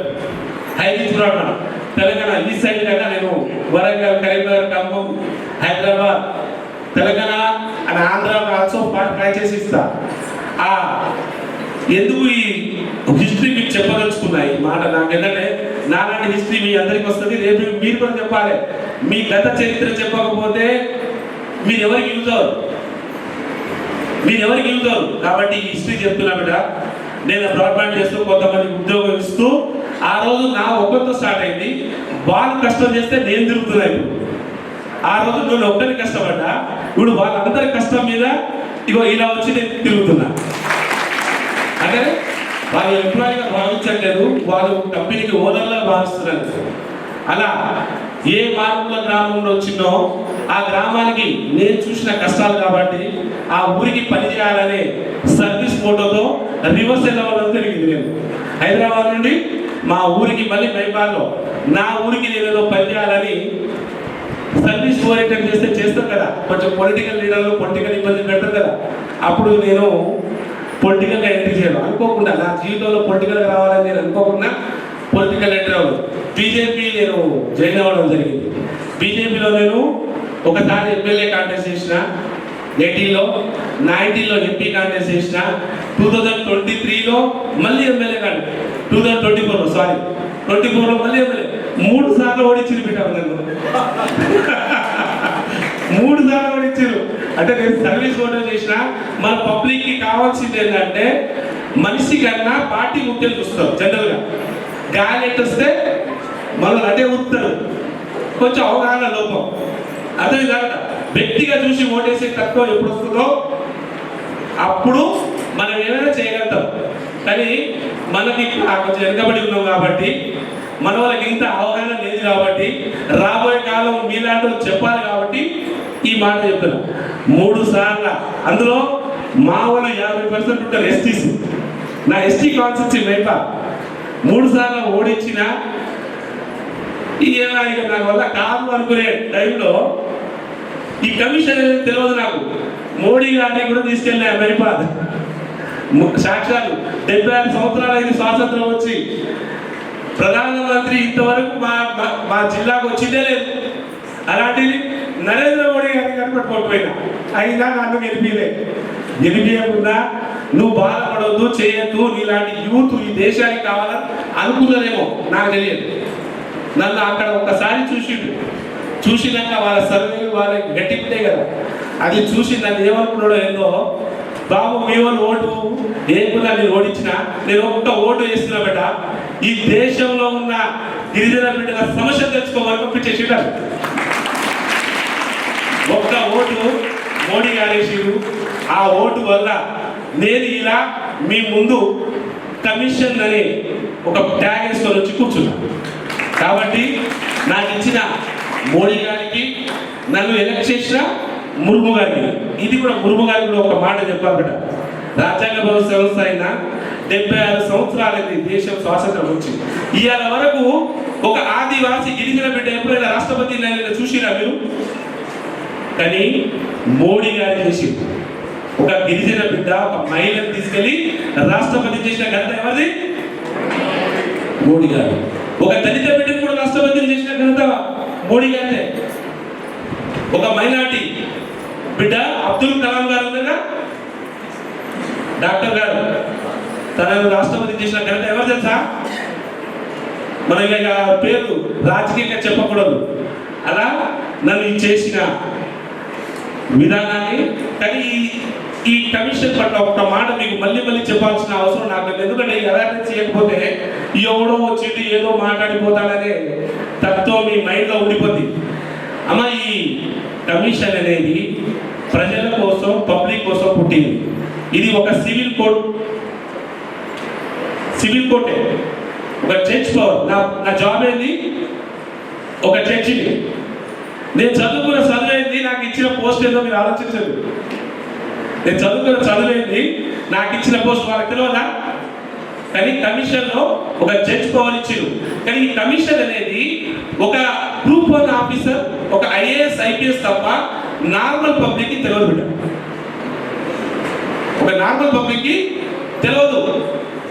హై రీచ్ బ్రాడ్బ్యాండ్ తెలంగాణ ఈ సైడ్ కన్నా నేను Warangal, Karimnagar, Khammam, Hyderabad, Telangana and Andhra also try చేసి ఇస్తా. ఎందుకు ఈ హిస్టరీ మీకు చెప్పదలుచుకున్నాయి మాట? నాకు ఏంటంటే నాలాంటి హిస్టరీ మీ అందరికి వస్తుంది, రేపు మీరు కూడా చెప్పాలి. మీ గత చరిత్ర చెప్పకపోతే మీరు ఎవరికి యూజ్ అవుతారు? కాబట్టి ఈ హిస్టరీ చెప్తున్నా బిడ్డ. నేను బ్రాడ్బ్యాండ్ చేస్తూ కొంతమందికి ఉద్యోగం ఇస్తూ, ఆ రోజు నా ఒక్కరితో స్టార్ట్ అయింది. వాళ్ళు కష్టం చేస్తే నేను తిరుగుతున్నా. ఇప్పుడు ఆ రోజు నేను ఒక్కరికి కష్టపడ్డా, ఇప్పుడు వాళ్ళందరి కష్టం మీద ఇగో ఇలా వచ్చి నేను తిరుగుతున్నా. అంటే వాళ్ళు ఎంప్లాయీగా భావించట్లేదు, వాళ్ళు కంపెనీకి ఓనర్లా భావిస్తున్నారు. అలా ఏ మారుమూల గ్రామంలో వచ్చిందో ఆ గ్రామానికి నేను చూసిన కష్టాలు కాబట్టి ఆ ఊరికి పని చేయాలనే సర్వీస్ ఫోటోతో రివర్స్ వెళ్ళవడం జరిగింది. నేను హైదరాబాద్ నుండి మా ఊరికి మళ్ళీ మైబాద్లో నా ఊరికి నేను ఏదో పని చేయాలని సర్వీస్ ఓరియంటెడ్ చేస్తాం కదా. కొంచెం పొలిటికల్ లీడర్లు పొలిటికల్ ఇబ్బంది పెడతారు కదా. అప్పుడు నేను పొలిటికల్గా ఎంట్రీ చేయడం అనుకోకుండా, నా జీవితంలో పొలిటికల్గా రావాలని నేను అనుకోకుండా పొలిటికల్ ఎంట్రీ అవ్వడం. బీజేపీ నేను జాయిన్ అవ్వడం జరిగింది. బీజేపీలో నేను ఒకసారి ఎమ్మెల్యే కాంటెస్ట్ చేసిన, 18లో, 19లో ఎంపీ కాంటెస్ట్ చేసిన, 2023లో మళ్ళీ ఎమ్మెల్యే కాంటెస్ట్, 2024లో మళ్ళీ ఎమ్మెల్యే. 3 సార్లు ఓడించింది బిడ్డ నన్ను. 3 సార్లు ఓడించారు. అంటే నేను సర్వీస్ ఓటర్ చేసిన. మన పబ్లిక్కి కావాల్సింది ఏంటంటే మనిషి కన్నా పార్టీ ముఖ్యం చూస్తారు. జనరల్గా గాలి వస్తే మనం అదే ఉత్తారు, కొంచెం అవగాహన లోపం. అదే కాకుండా వ్యక్తిగా చూసి ఓటేసే తక్కువ ఎప్పుడు వస్తుందో అప్పుడు మనం ఏమైనా చేయగలుగుతాం. కానీ మనకి కొంచెం వెనుకబడి ఉన్నాం కాబట్టి, మన వాళ్ళకి ఇంత అవగాహన లేదు కాబట్టి, రాబోయే కాలం మీలాంటి చెప్పాలి కాబట్టి ఈ మాట చెప్తున్నా. 3 సార్లు, అందులో మా వాళ్ళు 50% ఉంటారు ఎస్టీసీ. నా ఎస్టీ కాన్స్టిట్యూన్సీ మైపా 3 సార్లు ఓడించిన. ఇక నాకు వల్ల కాదు అనుకునే టైంలో ఈ కమిషన్ తెలియదు నాకు. మోడీ గారిని కూడా తీసుకెళ్ళిన మైపాద్. సాక్షాలు 76 సంవత్సరాలు అయింది స్వాతంత్రం వచ్చి. ప్రధానమంత్రి ఇంతవరకు మా జిల్లాకు వచ్చిందే లేదు. అలాంటిది నరేంద్ర మోడీ గారిని కనిపెట్టుకోకపోయినా అయినా నన్ను గెలిపియకుండా నువ్వు బాధపడవద్దు, చేయొద్దు, నీలాంటి యూత్ ఈ దేశానికి కావాలని అనుకున్నదేమో నాకు తెలియదు. నన్ను అక్కడ ఒక్కసారి చూసినాక వాళ్ళ సర్వేలు వాళ్ళకి గట్టింటాయి కదా, అది చూసి నన్ను ఏమనుకున్నాడో ఏందో, బాబు మీ వాళ్ళు ఓటు ఏకున్నా నేను ఓడించిన, నేను ఒక్క ఓటు వేస్తున్నా బిడ్డ, ఈ దేశంలో ఉన్న గిరిజన బిడ్డల సమస్య తెలుసుకోమని పంపించేసారు. ఒక్క ఓటు మోడీ గారేసారు. ఆ ఓటు వల్ల నేను ఇలా మీ ముందు కమిషన్ అని ఒక ట్యాగ్ వేసుకొని వచ్చి కూర్చున్నా. కాబట్టి నాకు ఇచ్చిన మోడీ గారికి, నన్ను ఎలక్ట్ చేసిన ముర్ము గారికి, ఇది కూడా ముర్ము గారికి కూడా ఒక మాట చెప్పాలట. రాజ్యాంగ వ్యవస్థ అయినా 76 సంవత్సరాలైంది దేశం స్వాతంత్రం వచ్చి. ఇవాళ వరకు ఒక ఆదివాసి గిరిజన బిడ్డ ఎప్పుడైనా రాష్ట్రపతి చూసిరా మీరు? కానీ మోడీ గారు చేసి ఒక గిరిజన బిడ్డ, ఒక మహిళను తీసుకెళ్లి రాష్ట్రపతి చేసిన ఘనత ఎవరిది? మోడీ గారు. ఒక దళిత బిడ్డను కూడా రాష్ట్రపతిని చేసిన ఘనత మోడీ గారిదే. ఒక మైనార్టీ బిడ్డ అబ్దుల్ కలాం గారు ఉన్నారా, డాక్టర్ గారు, తనను రాష్ట్రపతి చేసిన ఘనత ఎవరు తెలుసా? మనం ఇక పేరు రాజకీయంగా చెప్పకూడదు. అలా నన్ను చేసిన విధానాన్ని, కానీ ఈ కమిషన్ పట్ల ఒక మాట మీకు మళ్ళీ చెప్పాల్సిన అవసరం నాకు లేదు. ఎందుకంటే ఈ అవేర్నెస్ చేయకపోతే ఎవడో వచ్చి ఏదో మాట్లాడిపోతాడనే తత్వం మీ మైండ్లో ఉండిపోద్ది. అమ్మ, ఈ కమిషన్ అనేది ప్రజల కోసం, పబ్లిక్ కోసం పుట్టింది. ఇది ఒక సివిల్ కోర్టే, ఒక జడ్జ్ పవర్. నా జాబ్ ఏంది? ఒక జడ్జిని. నేను చదువుకున్న చదివేంది, నాకు ఇచ్చిన పోస్ట్ ఏదో మీరు ఆలోచించండి. నేను చదువుకున్న చదివేంది, నాకు ఇచ్చిన పోస్ట్ వాళ్ళకి తెలియదా? కానీ కమిషన్లో ఒక జడ్జ్ పవర్ ఇచ్చారు. కానీ ఈ కమిషన్ అనేది ఒక గ్రూప్ 1 ఆఫీసర్, ఒక IAS IPS తప్ప నార్మల్ పబ్లిక్కి తెలియదు బిడ్డ. ఒక నార్మల్ పబ్లిక్కి తెలియదు.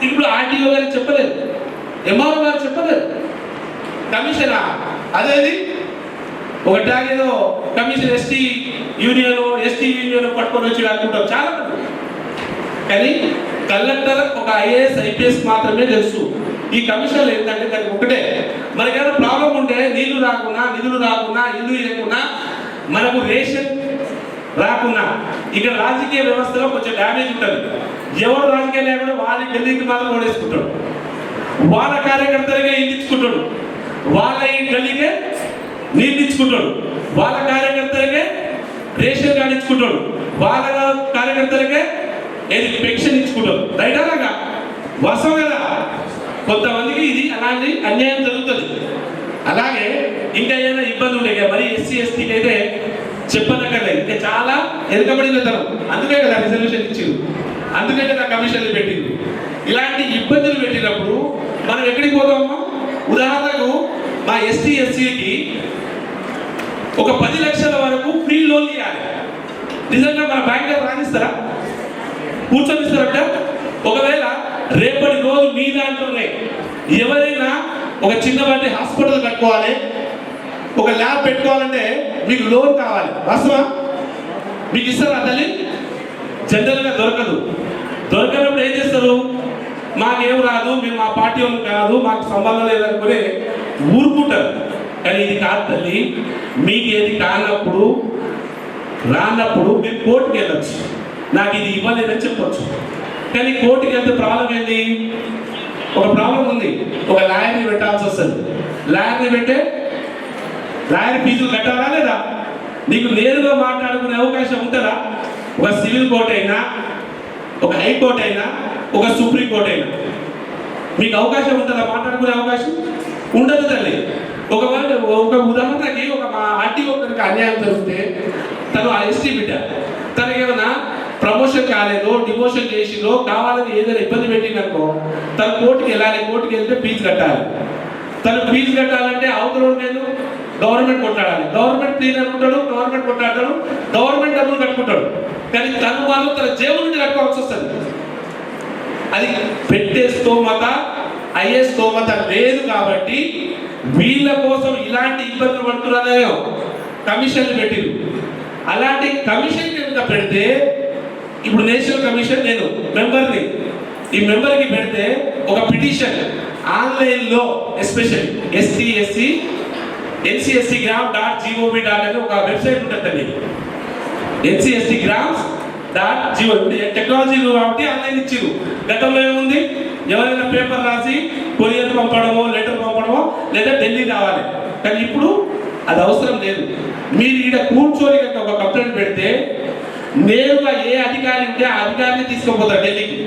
ఇప్పుడు RTO గారు చెప్పలేదు, MRO గారు చెప్పలేదు. కమిషన్ అదేది ఒక ట్యాగ్ ఏదో కమిషన్ ST యూనియన్ పట్టుకొని వచ్చి అనుకుంటాం చాలా మంది. కానీ కలెక్టర్, ఒక IAS IPS మాత్రమే తెలుసు. ఈ కమిషన్లు ఏంటంటే దానికి ఒకటే, మనకేమైనా ప్రాబ్లం ఉంటే నిధులు రాకున్నా, ఇల్లు లేకున్నా, మనకు రేషన్ రాకున్నా, ఇక్కడ రాజకీయ వ్యవస్థలో కొంచెం డ్యామేజ్ ఉంటుంది. ఎవరు రాజకీయ నాయకుడు వాళ్ళ గల్లీకి మాత్రం ఓడేసుకుంటాడు, వాళ్ళ కార్యకర్తలకే ఇల్లు ఇచ్చుకుంటాడు, వాళ్ళ ఈ గల్లీకే నీళ్ళు ఇచ్చుకుంటాడు, వాళ్ళ కార్యకర్తలకే రేషన్ కార్డు ఇచ్చుకుంటాడు, వాళ్ళ కార్యకర్తలకే ఏది పెన్షన్ ఇచ్చుకుంటాడు. రైట్ అలాగా వాస్తవం కదా? కొంతమందికి ఇది అలాంటి అన్యాయం జరుగుతుంది. అలాగే ఇంకా ఏమైనా ఇబ్బంది ఉండే మరి SC STకి అయితే చెప్పనక్కర్లేదు. ఇంకా చాలా వెనుకబడిన తరం. అందుకే కదా రిజర్వేషన్ ఇచ్చింది, అందుకే కదా కమిషన్లు పెట్టింది. ఇలాంటి ఇబ్బందులు పెట్టినప్పుడు మనం ఎక్కడికి పోతామో? ఉదాహరణకు మా ST SCకి ఒక 10 లక్షల వరకు ఫ్రీ లోన్ ఇవ్వాలి. నిజంగా మన బ్యాంకులో రాణిస్తారా? కూర్చొనిస్తారట. ఒకవేళ రేపటి రోజు మీ దాంట్లోనే ఎవరైనా ఒక చిన్నపాటి హాస్పిటల్ కట్టుకోవాలి, ఒక ల్యాబ్ పెట్టుకోవాలంటే మీకు లోన్ కావాలి. వాస్తవా? మీకు ఇస్తారా తల్లి? జనరల్గా దొరకదు. దొరకనప్పుడు ఏం చేస్తారు? మాకేం రాదు, మేము మా పార్టీ వాళ్ళు కాదు, మాకు సంబంధం లేదనుకుని ఊరుకుంటారు. కానీ ఇది కాదు తల్లి. మీకు ఏది కానప్పుడు, రానప్పుడు మీరు కోర్టుకి వెళ్ళచ్చు. నాకు ఇది ఇవ్వలేదని చెప్పొచ్చు. కానీ కోర్టుకి వెళ్తే ప్రాబ్లం ఏంటి? ఒక ప్రాబ్లం ఉంది. ఒక లాయర్ని పెట్టాల్సి వస్తుంది. లాయర్ని పెట్టే లాయర్ ఫీజులు కట్టాలా లేదా? నీకు నేరుగా మాట్లాడుకునే అవకాశం ఉంటుందా? ఒక సివిల్ కోర్టు అయినా, ఒక హైకోర్టు అయినా, ఒక సుప్రీం కోర్టు అయినా మీకు అవకాశం ఉంటుందా? మాట్లాడుకునే అవకాశం ఉండదు తల్లి. ఒక ఉదాహరణకి మా RTO గారికి అన్యాయం జరిగితే, తను ఆ ST బిడ్డ, తనకేమైనా ప్రమోషన్ కాలేదో, డిమోషన్ చేసిందో, కావాలని ఏదైనా ఇబ్బంది పెట్టిందనుకో, తను కోర్టుకి వెళ్ళాలి. కోర్టుకి వెళ్తే ఫీజు కట్టాలి. తను ఫీజు కట్టాలంటే అవతల నేను గవర్నమెంట్ కొట్టాడాలి. గవర్నమెంట్ ఫీజు అనుకుంటాడు, గవర్నమెంట్ కొట్టాడతాడు, గవర్నమెంట్ డబ్బులు కట్టుకుంటాడు. కానీ తను వాళ్ళు తన జేబు నుండి కట్టుకోవాల్సి వస్తుంది. అది పెట్టే స్తోమత, అయ్యే స్తోమత లేదు. కాబట్టి వీళ్ళ కోసం ఇలాంటి ఇబ్బందులు పడుతున్నారో కమిషన్లు పెట్టిరు. అలాంటి కమిషన్ కింద పెడితే, ఇప్పుడు నేషనల్ కమిషన్ నేను మెంబర్ని, ఈ మెంబర్కి పెడితే ఒక పిటిషన్ ఆన్లైన్లో, ఎస్పెషల్లీ ST SC NCSTgrams.gov.in అని ఒక వెబ్సైట్ ఉంటుందండి. NCSTgrams.gov. టెక్నాలజీ కాబట్టి ఆన్లైన్ ఇచ్చిరు. గతంలో ఏముంది? ఎవరైనా పేపర్ రాసి కొరియర్ పంపడమో, లెటర్ పంపడమో, లేదా ఢిల్లీ రావాలి. కానీ ఇప్పుడు అది అవసరం లేదు. మీరు ఇక్కడ కూర్చొని ఒక కంప్లైంట్ పెడితే నేరుగా ఏ అధికారి ఉంటే ఆ అధికారిని తీసుకుపోతారు ఢిల్లీకి.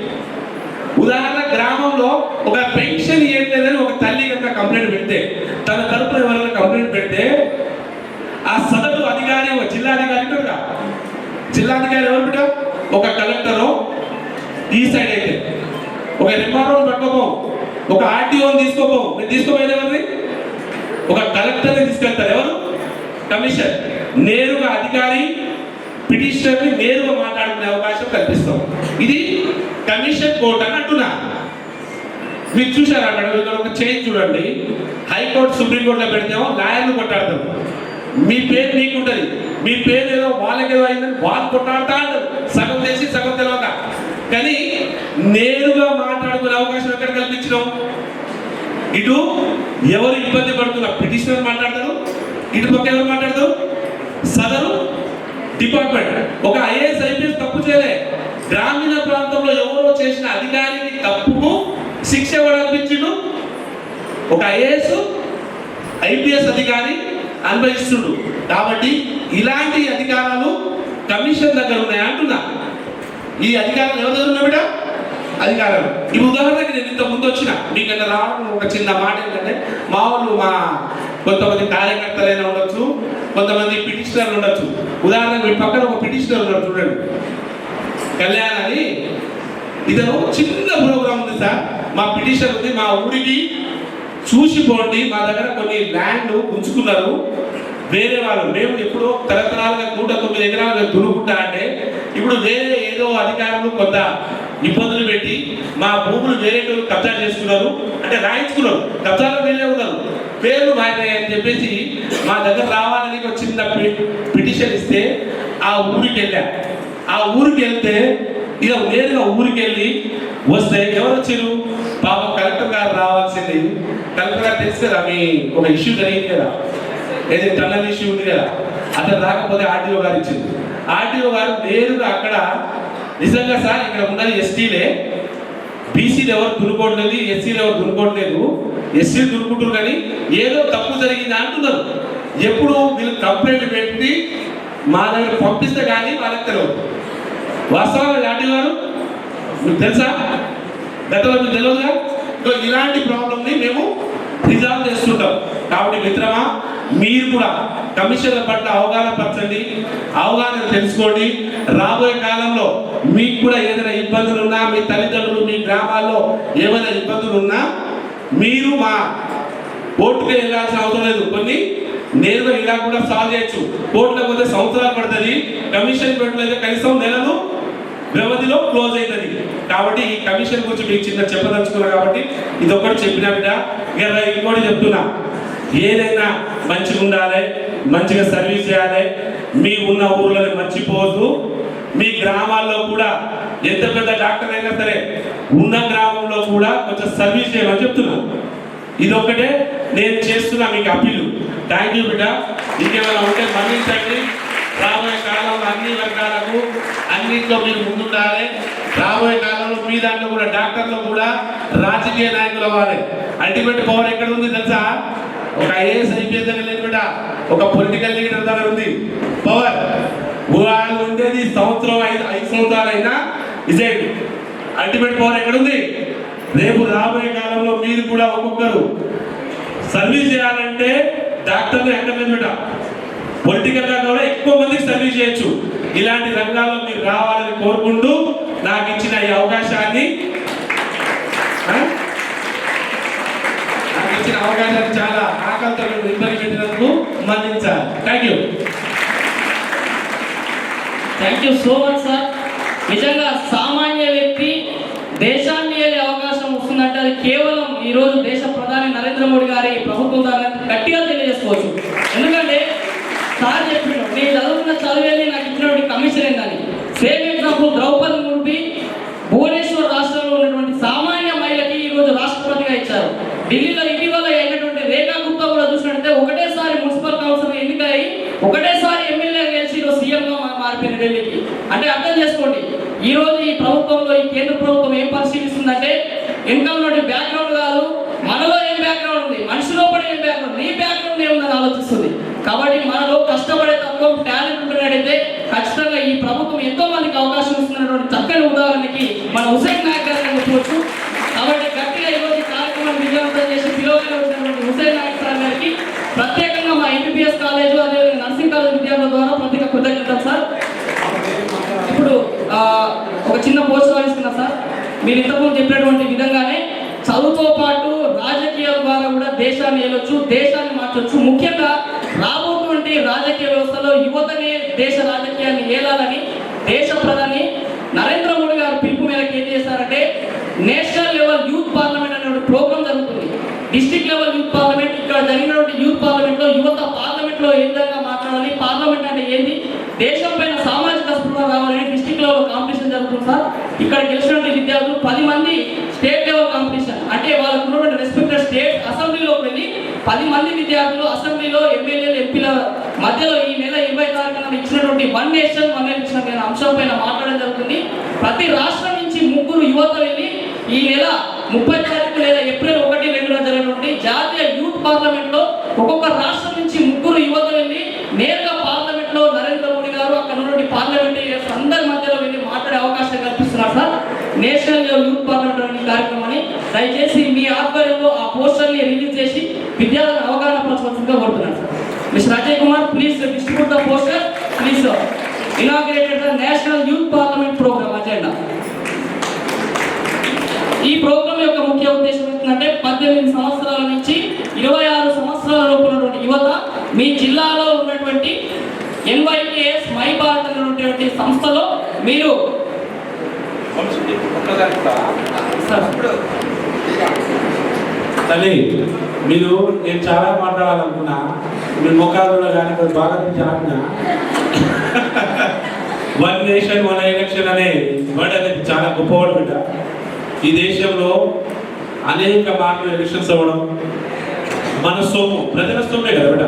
ఉదాహరణ గ్రామంలో ఒక పెన్షన్ ఇవ్వలేదని ఒక తల్లి కనుక కంప్లైంట్ పెడితే, తన తరపున ఎవరైనా కంప్లైంట్ పెడితే ఆ సదరు అధికారి, ఒక జిల్లాధికారి ఉంటారుగా, జిల్లాధికారి ఎవరు బిడ్డ, ఒక కలెక్టరు ఈ సైడ్ అయితే, ఒక ఎంఆర్ఓ పట్టుకోపో, ఒక ఆర్టీఓని తీసుకోపో, మీరు తీసుకోపోయేది ఎవరిని, ఒక కలెక్టర్ని తీసుకెళ్తారు, ఎవరు, కమిషన్. నేరుగా అధికారి పిటిషనర్ని నేరుగా మాట్లాడుకునే అవకాశం కల్పిస్తాం. ఇది కమిషన్ కోర్ట్ అని అంటున్నా. మీరు చూసారా మేడం, ఇక్కడ ఒక చేంజ్ చూడండి. హైకోర్టు సుప్రీంకోర్టులో పెడితేమో లాయర్లు కొట్టాడతారు, మీ పేరు మీకుంటుంది, మీ పేరు ఏదో వాళ్ళకేదో అయిందని వాళ్ళు కొట్టాడుతా అంటారు, సగం చేసి సగం తెలియక. కానీ నేరుగా మాట్లాడుకునే అవకాశం ఎక్కడ కల్పించడం? ఇటు ఎవరు ఇబ్బంది పడుతున్న పిటిషనర్ మాట్లాడతారు, ఇటు పక్క ఎవరు మాట్లాడతారు, సదరు డిపార్ట్మెంట్. ఒక ఐఏఎస్ ఐపీఎస్ తప్పు చేయలే, గ్రామీణ ప్రాంతంలో ఎవరో చేసిన అధికారికి తప్పుకు శిక్ష ఎవరు అనిపించిండు? ఒక ఐఏఎస్ ఐపీఎస్ అధికారి అనుభవిస్తుడు. కాబట్టి ఇలాంటి అధికారాలు కమిషన్ దగ్గర ఉన్నాయి అంటున్నా. ఈ అధికారాలు ఎవరి దగ్గర ఉన్నాయి బిడ్డ? అధికారాలు. ఈ ఉదాహరణకి నేను ఇంత ముందు వచ్చిన మీకన్నా రావడం ఒక చిన్న మాట ఏంటంటే, మా వాళ్ళు మా కొంతమంది కార్యకర్తలైనా ఉండొచ్చు, కొంతమంది పిటిషనర్లు ఉండొచ్చు. ఉదాహరణకు మీ పక్కన ఒక పిటిషనర్ ఉన్నాడు చూడండి, కళ్యాణ్ అని. ఇతను చిన్న ప్రోగ్రామ్ ఉంది సార్, మా పిటిషన్ ఉంది, మా ఊరికి చూసిపోండి, మా దగ్గర కొన్ని ల్యాండ్లు ఉంచుకున్నారు వేరే వాళ్ళు, మేము ఎప్పుడో తరతరాలుగా 109 ఎకరాలుగా దున్నుకుంటా అంటే ఇప్పుడు వేరే ఏదో అధికారులు కొంత ఇబ్బందులు పెట్టి మా భూములు వేరే కబ్జా చేసుకున్నారు, అంటే రాయించుకున్నారు, కబ్జాలో వేరే ఉన్నారు, పేర్లు మారినాయని చెప్పేసి మా దగ్గర రావాలని ఒక చిన్న పిటిషన్ ఇస్తే ఆ ఊరికి వెళ్ళా. ఆ ఊరికి వెళ్తే ఇక నేరుగా ఊరికి వెళ్ళి వస్తే ఎవరు వచ్చారు? పాపం కలెక్టర్ గారు రావాల్సింది. కలెక్టర్ గారు తెలిస్తే మీ ఒక ఇష్యూ జరిగింది కదా, ఏది టన్నల్ ఇష్యూ ఉంది కదా, అతను రాకపోతే ఆర్టీఓ గారు ఇచ్చింది. ఆర్టీఓ గారు నేరుగా అక్కడ నిజంగా సార్ ఇక్కడ ఉన్నది ఎస్టీలే, బీసీలు ఎవరు దున్నుకోవట్లేదు, ఎస్సీలు ఎవరు దున్నుకోవట్లేదు, ఎస్సీలు దున్నుకుంటారు కానీ ఏదో తప్పు జరిగింది అంటున్నారు. ఎప్పుడు వీళ్ళు కంప్లైంట్ పెట్టి మా దగ్గర పంపిస్తే కానీ వాళ్ళకి తెలియదు. వాస్తవంగా ఆర్టీఓ గారు మీకు తెలుసా, గతంలో మీకు తెలియదుగా. ఇలాంటి ప్రాబ్లమ్ని మేము రిజాల్వ్ చేస్తుంటాం. కాబట్టి మిత్రమా, మీరు కూడా కమిషన్ల పట్ల అవగాహన పరచండి, అవగాహన తెలుసుకోండి. రాబోయే కాలంలో మీకు కూడా ఏదైనా ఇబ్బందులు ఉన్నా, మీ తల్లిదండ్రులు మీ గ్రామాల్లో ఏమైనా ఇబ్బందులు ఉన్నా మీరు మా కోర్టుకే వెళ్ళాల్సిన అవసరం లేదు. కొన్ని నేరుగా ఇలా కూడా సాల్వ్ చేయొచ్చు. కోర్టులో పోతే సంవత్సరాలు పడుతుంది, కమిషన్ పెట్టలేదు కనీసం నెలలు వ్యవధిలో క్లోజ్ అవుతుంది. కాబట్టి ఈ కమిషన్ గురించి మీకు చిన్న చెప్పదలుచుకున్నా కాబట్టి ఇది ఒక్కటి చెప్పినా బిడ్డ. ఇక ఇంకోటి చెప్తున్నా, ఏదైనా మంచిగా ఉండాలి, మంచిగా సర్వీస్ చేయాలి. మీ ఉన్న ఊర్లను మర్చిపోవద్దు. మీ గ్రామాల్లో కూడా ఎంత పెద్ద డాక్టర్ అయినా సరే ఉన్న గ్రామంలో కూడా కొంచెం సర్వీస్ చేయమని చెప్తున్నా. ఇదొక్కటే నేను చేస్తున్నా మీకు అప్పీలు. థ్యాంక్ యూ బిడ్డ. ఇంకేమైనా ఉంటే మన్నించండి. రాబోయే కాలంలో అన్ని వర్గాలకు అన్నింటిలో మీరు ముందుండాలి. రాబోయే కాలంలో మీ దాంట్లో కూడా డాక్టర్లు కూడా రాజకీయ నాయకులు అవ్వాలి. అల్టిమేట్ పవర్ ఎక్కడ ఉంది తెలుసా? ఒక ఐఏఎస్ ఐపీఎస్ దగ్గర లేదు బిడ్డ, ఒక పొలిటికల్ లీడర్ దగ్గర ఉంది పవర్. వాళ్ళు ఉండేది సంవత్సరం 5 సంవత్సరాలైనా ఇదే అల్టిమేట్ పవర్ ఎక్కడ ఉంది? రేపు రాబోయే కాలంలో మీరు కూడా ఒక్కొక్కరు సర్వీస్ చేయాలంటే డాక్టర్లు ఎక్కడ లేదు బిడ్డ, పొలిటికల్ గా కూడా ఎక్కువ మందికి సర్వీస్ చేయొచ్చు. ఇలాంటి రంగాల్లో మీరు రావాలని కోరుకుంటూ నాకు ఇచ్చిన ఈ అవకాశాన్ని చాలా ఆకలితో ఇబ్బంది పెట్టినందుకు మన్నించాలి. Thank you so much sir. నిజంగా సామాన్య వ్యక్తి దేశాన్ని ఏలే అవకాశం వస్తుందంటే అది కేవలం ఈరోజు దేశ ప్రధాని నరేంద్ర మోడీ గారి ప్రభుత్వం ద్వారా గట్టిగా తెలియజేసుకోవచ్చు. ఎందుకంటే సార్ చెప్పిన నేను చదువుకున్న చదివేది నాకు ఇచ్చినటువంటి కమిషన్ ఏందని. సేమ్ ఎగ్జాంపుల్ ద్రౌపది ముర్ము భువనేశ్వర్ రాష్ట్రంలో ఉన్నటువంటి సామాన్య మహిళకి ఈరోజు రాష్ట్రపతిగా ఇచ్చారు. ఢిల్లీలో ఇటీవల అయినటువంటి రేఖా గుప్తా కూడా చూసినట్టే ఒకటేసారి మున్సిపల్ కౌన్సిల్ ఎన్నికై ఒకటేసారి ఎమ్మెల్యే గెలిచి ఈరోజు సీఎంగా మారిపోయింది ఢిల్లీకి. అంటే అర్థం చేసుకోండి, ఈ రోజు ఈ ప్రభుత్వంలో ఈ కేంద్ర ప్రభుత్వం ఏం పరిశీలిస్తుందంటే ఇన్కమ్ నుండి బ్యాక్గ్రౌండ్ కాదు, మనలో ఏం బ్యాక్గ్రౌండ్ ఉంది, మనిషిలో కూడా ఏం బ్యాక్గ్రౌండ్, నీ బ్యాక్గ్రౌండ్ ఏముందని ఆలోచిస్తుంది. కాబట్టి మనలో కష్టపడే తత్వం టాలెంట్ ఉన్నట్టయితే ఖచ్చితంగా ఈ ప్రభుత్వం ఎంతో మందికి అవకాశం ఇస్తున్నటువంటి చక్కని ఉదాహరణకి మన హుసేన్ నాయక్ గారిని చెప్పవచ్చు. ఎంబీబీఎస్ కాలేజ్ అదేవిధంగా నర్సింగ్ కాలేజ్ విద్యార్థుల ద్వారా ప్రత్యేక కృతజ్ఞతలు సార్. ఇప్పుడు ఒక చిన్న పోస్ట్ రాయిస్తున్నా సార్. మీరు ఇంతకుముందు చెప్పినటువంటి విధంగానే చదువుతో పాటు రాజకీయాల ద్వారా కూడా దేశాన్ని ఏలొచ్చు, దేశాన్ని మార్చొచ్చు. ముఖ్యంగా రాబోతున్నటువంటి రాజకీయ వ్యవస్థలో యువతనే దేశ రాజకీయాన్ని ఏలాలని దేశ ప్రధాని నరేంద్ర మోడీ గారు పిలుపు మేరకు ఏం చేశారంటే నేషనల్ లెవెల్ యూత్ పార్లమెంట్ అనే ప్రోగ్రామ్ జరుగుతుంది. డిస్ట్రిక్ట్ లెవెల్ యూత్ పార్లమెంట్, ఇక్కడ జరిగినటువంటి యూత్ పార్లమెంట్ లో యువత పార్లమెంట్ లో ఏ విధంగా మాట్లాడాలి, పార్లమెంట్ అంటే ఏంటి, దేశం పైన సామాజిక స్పృహ రావాలని డిస్ట్రిక్ట్ లెవెల్ కాంపిటీషన్ జరుగుతుంది సార్. ఇక్కడ గెలిచినటువంటి విద్యార్థులు 10 మంది స్టేట్ లెవెల్ కాంపిటీషన్, అంటే వాళ్ళకు ఉన్నటువంటి రెస్పెక్టెడ్ స్టేట్ అసెంబ్లీలోకి వెళ్ళి 10 మంది విద్యార్థులు అసెంబ్లీలో ఎమ్మెల్యేలు ఎంపీల మధ్యలో ఈ నెల 20 తారీఖున ఇచ్చినటువంటి వన్ నేషన్ వన్ ఎలక్షన్ అనే అంశం పైన మాట్లాడడం జరుగుతుంది. ప్రతి రాష్ట్రం నుంచి 3 యువత వెళ్ళి ఈ నెల 30 తారీఖు లేదా ఏప్రిల్ 1, 2 జరిగినటువంటి జాతీయ యూత్ పార్లమెంట్ లో ఒక్కొక్క రాష్ట్రం నుంచి 3 యువత వెళ్ళి నేరుగా పార్లమెంట్ లో నరేంద్ర మోడీ గారు అక్కడ ఉన్నటువంటి పార్లమెంటరీయర్స్ అందరి మధ్యలో వెళ్ళి మాట్లాడే అవకాశం కల్పిస్తున్నారు సార్. నేషనల్ యూత్ పార్లమెంట్ అనే కార్యక్రమాన్ని దయచేసి మీ ఆధ్వర్యంలో ఆ పోస్టర్ ని రిలీజ్ చేసి విద్యార్థులను అవగాహన పరచవలసిందిగా కోరుతున్నాను sir. Mister Ajay Kumar, please distribute the poster, please inaugurated the national youth parliament program agenda. ఈ ప్రోగ్రాం యొక్క ముఖ్య ఉద్దేశం ఏంటంటే 18 సంవత్సరాల నుంచి 26 సంవత్సరాల లోపు ఉన్నటువంటి యువత మీ జిల్లాలో ఉన్నటువంటి NYKS మై భారత్ అనేటువంటి సంస్థలో మీరు తల్లి మీరు నేను చాలా మాట్లాడాలనుకున్నా, మీ ముఖాలలో కానీ బాగా చెప్పిన వన్ నేషన్ వన్ ఎలక్షన్ అనే వర్డ్ అనేది చాలా గొప్ప వర్డ్ బిడ్డ. ఈ దేశంలో అనేక మార్లు ఎలక్షన్స్ అవ్వడం మన సొమ్ము, ప్రజల సొమ్మే కదా బిడ్డ.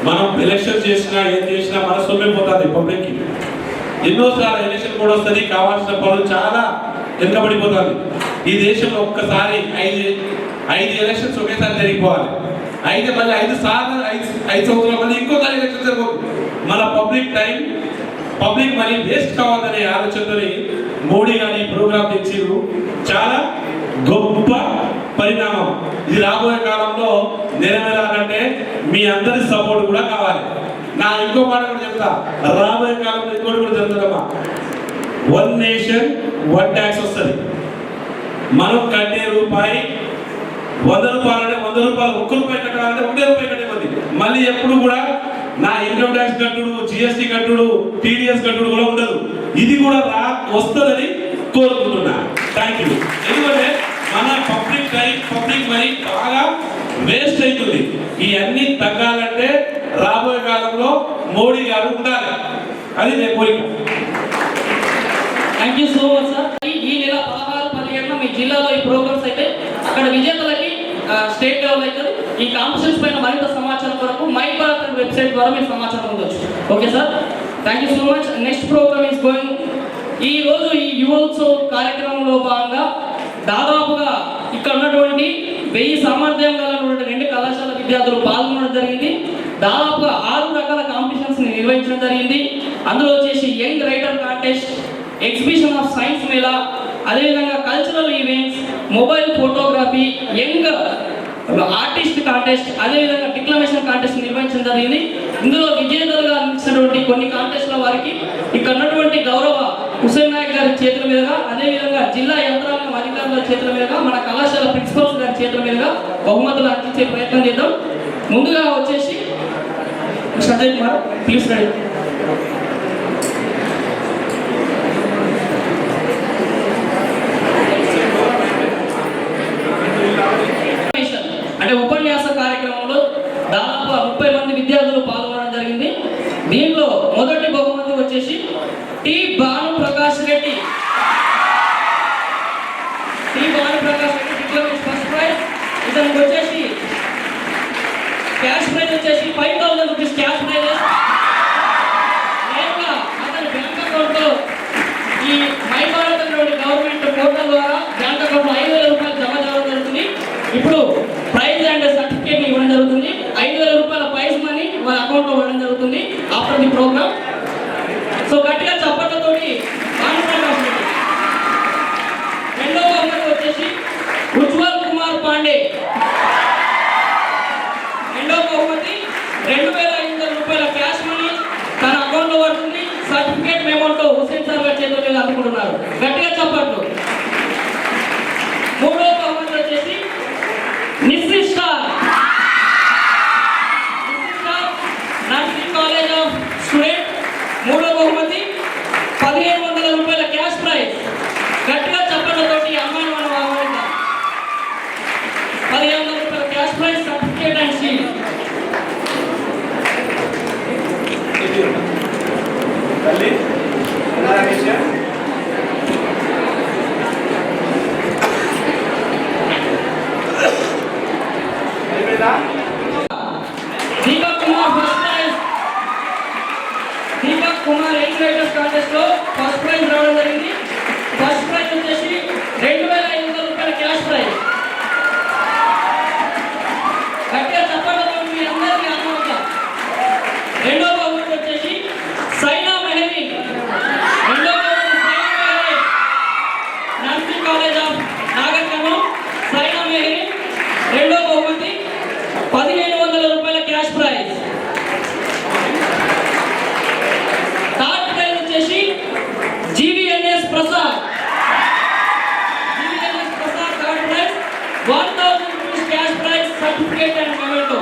మనం ఎలక్షన్ చేసినా ఏం చేసినా మన సొమ్మే పోతుంది పబ్లిక్కి. ఎన్నోసార్లు ఎలక్షన్ కూడా వస్తుంది, కావాల్సిన పనులు చాలా వెనుకబడిపోతుంది. ఈ దేశంలో ఒక్కసారి ఐదు ఎలక్షన్స్ ఒకేసారి జరిగిపోవాలి. మళ్ళీ 5 సంవత్సరాలు మళ్ళీ ఇంకోసారి ఎలక్షన్ జరగదు. మన పబ్లిక్ మనీ వేస్ట్ కావాలనే ఆలోచనతో మోడీ గారి ప్రోగ్రామ్ తెచ్చిరు. చాలా గొప్ప పరిణామం. ఇది రాబోయే కాలంలో నెరవేరాలంటే మీ అందరి సపోర్ట్ కూడా కావాలి. నా ఇంకో మాట కూడా చెప్తా, రాబోయే కాలంలో ఇంకోటి కూడా జరుగుతుందమ్మా. వన్ నేషన్ వన్ ట్యాక్స్ వస్తుంది. మనం కట్టే రూపాయి 100 రూపాయలు అంటే 100 రూపాయలు, 1 రూపాయి కట్టాలంటే 1 రూపాయి కట్టేది. మళ్ళీ ఎప్పుడు కూడా నా ఇన్కమ్ ట్యాక్స్ కట్టుడు, జిఎస్టీ కట్టుడు, టీడీఎస్ కట్టుడు కూడా ఉండదు. ఇది కూడా వస్తుందని కోరుకుంటున్నా. Thank you. ఎందుకంటే మన పబ్లిక్ మనీ బాగా వేస్ట్ అవుతుంది. ఇవన్నీ తగ్గాలంటే రాబోయే కాలంలో మోడీ గారు ఉండాలి. అది నేను కోరిక. Thank you so much sir. ఈ నెల 16, 17 మీ జిల్లాలో ఈ ప్రోగ్రామ్స్ అయితే అక్కడ విజేతలకి స్టేట్ లెవెల్ అవుతుంది. ఈ కాంపిటీషన్స్ పైన మరింత సమాచారం కొరకు మై భారత్ వెబ్సైట్ ద్వారా మీరు సమాచారం పొందవచ్చు. Okay sir, thank you so much. Next program is going. ఈ రోజు ఈ యువోత్సవ్ కార్యక్రమంలో భాగంగా దాదాపుగా ఇక్కడ ఉన్నటువంటి 1000 సామర్థ్యం కలిగినటువంటి 2 కళాశాల విద్యార్థులు పాల్గొనడం జరిగింది. దాదాపుగా 6 రకాల కాంపిటీషన్స్ నిర్వహించడం జరిగింది. అందులో వచ్చేసి young writer contest, exhibition of science mela, అదేవిధంగా cultural events, mobile photography, young artist contest, అదేవిధంగా డిక్లమేషన్ కాంటెస్ట్ నిర్వహించడం జరిగింది. ఇందులో విజేతలుగా నిలిచినటువంటి కొన్ని కాంటెస్ట్ల వారికి ఇక్కడ ఉన్నటువంటి గౌరవ హుసేన్ నాయక్ గారి చేతుల మీదుగా, అదేవిధంగా జిల్లా యంత్రాంగం అధికారుల చేతుల మీదుగా, మన కళాశాల ప్రిన్సిపల్స్ గారి చేతుల మీదుగా బహుమతులు అందించే ప్రయత్నం చేద్దాం. ముందుగా వచ్చేసి అజయ్ కుమార్, ప్లీజ్ రెడీ. అంటే ఉపన్యాస కార్యక్రమంలో దాదాపు 30 మంది విద్యార్థులు పాల్గొనడం జరిగింది. దీనిలో మొదటి బహుమతి వచ్చేసి T Bhanuprakash Reddy diplomat first prize. ఇతనికి వచ్చేసి క్యాష్ ప్రైజ్ వచ్చేసి 5000 రూపీస్ క్యాష్ ప్రైజ్. నేరుగా అతని బ్యాంక్ అకౌంట్లో ఈ మై భారత్ గవర్నమెంట్ పోర్టల్ ద్వారా బ్యాంక్ అకౌంట్లో 5000 రూపాయలు జమ చేయడం జరుగుతుంది. ఇప్పుడు ప్రైజ్ అండ్ సర్టిఫికేట్ ఇవ్వడం జరుగుతుంది. 5000 రూపాయల ప్రైజ్ మనీ వాళ్ళ అకౌంట్ లో ఇవ్వడం జరుగుతుంది ఆఫ్టర్ ది ప్రోగ్రామ్. సో గట్టిగా చప్పట్లతోటి భానుప్రకాష్ రెడ్డి. రెండవ బహుమతి వచ్చేసి ఉజ్వల్ కుమార్ పాండే. రెండవ బహుమతి 2,500 రూపాయల క్యాష్ మనీ తన అకౌంట్లో పడుతుంది. సర్టిఫికేట్ మెమోతో హుసేన్ సార్ గారి చేతుల మీద అందుకుంటున్నారు. గట్టిగా చెప్పట్లు. మూడో బహుమతి వచ్చేసి నిశ్చిత నర్సింగ్ కాలేజ్ ఆఫ్ స్టూడెంట్. మూడో బహుమతి 1,500 రూపాయల క్యాష్ ప్రైజ్. గట్టిగా చెప్పట్లతోటి అమ్మాయిని మనం ఆహ్వానిద్దాం. 1,500 రూపాయల cash prize, certificate and shield. Deepak Kumar first prize. Deepak Kumar young writers contest లో ఫస్ట్ ప్రైజ్ రావడం జరిగింది. ఫస్ట్ ప్రైజ్ వచ్చేసి 2,500 రూపాయల క్యాష్ ప్రైజ్. గట్టిగా చెప్పడంతో మీ అందరికీ అనుభవం. రెండో బహుమతి వచ్చేసి సైనా మెహరీ. రెండో బహుమతి Saina Mehari, nursing college of Nagar Kurnool. Saina Mehari రెండో బహుమతి 1,500 రూపాయల క్యాష్ ప్రైజ్. థర్డ్ ప్రైజ్ వచ్చేసి GVNS Prasad. GVNS Prasad third prize, 1,000 rupees cash prize, certificate and memento.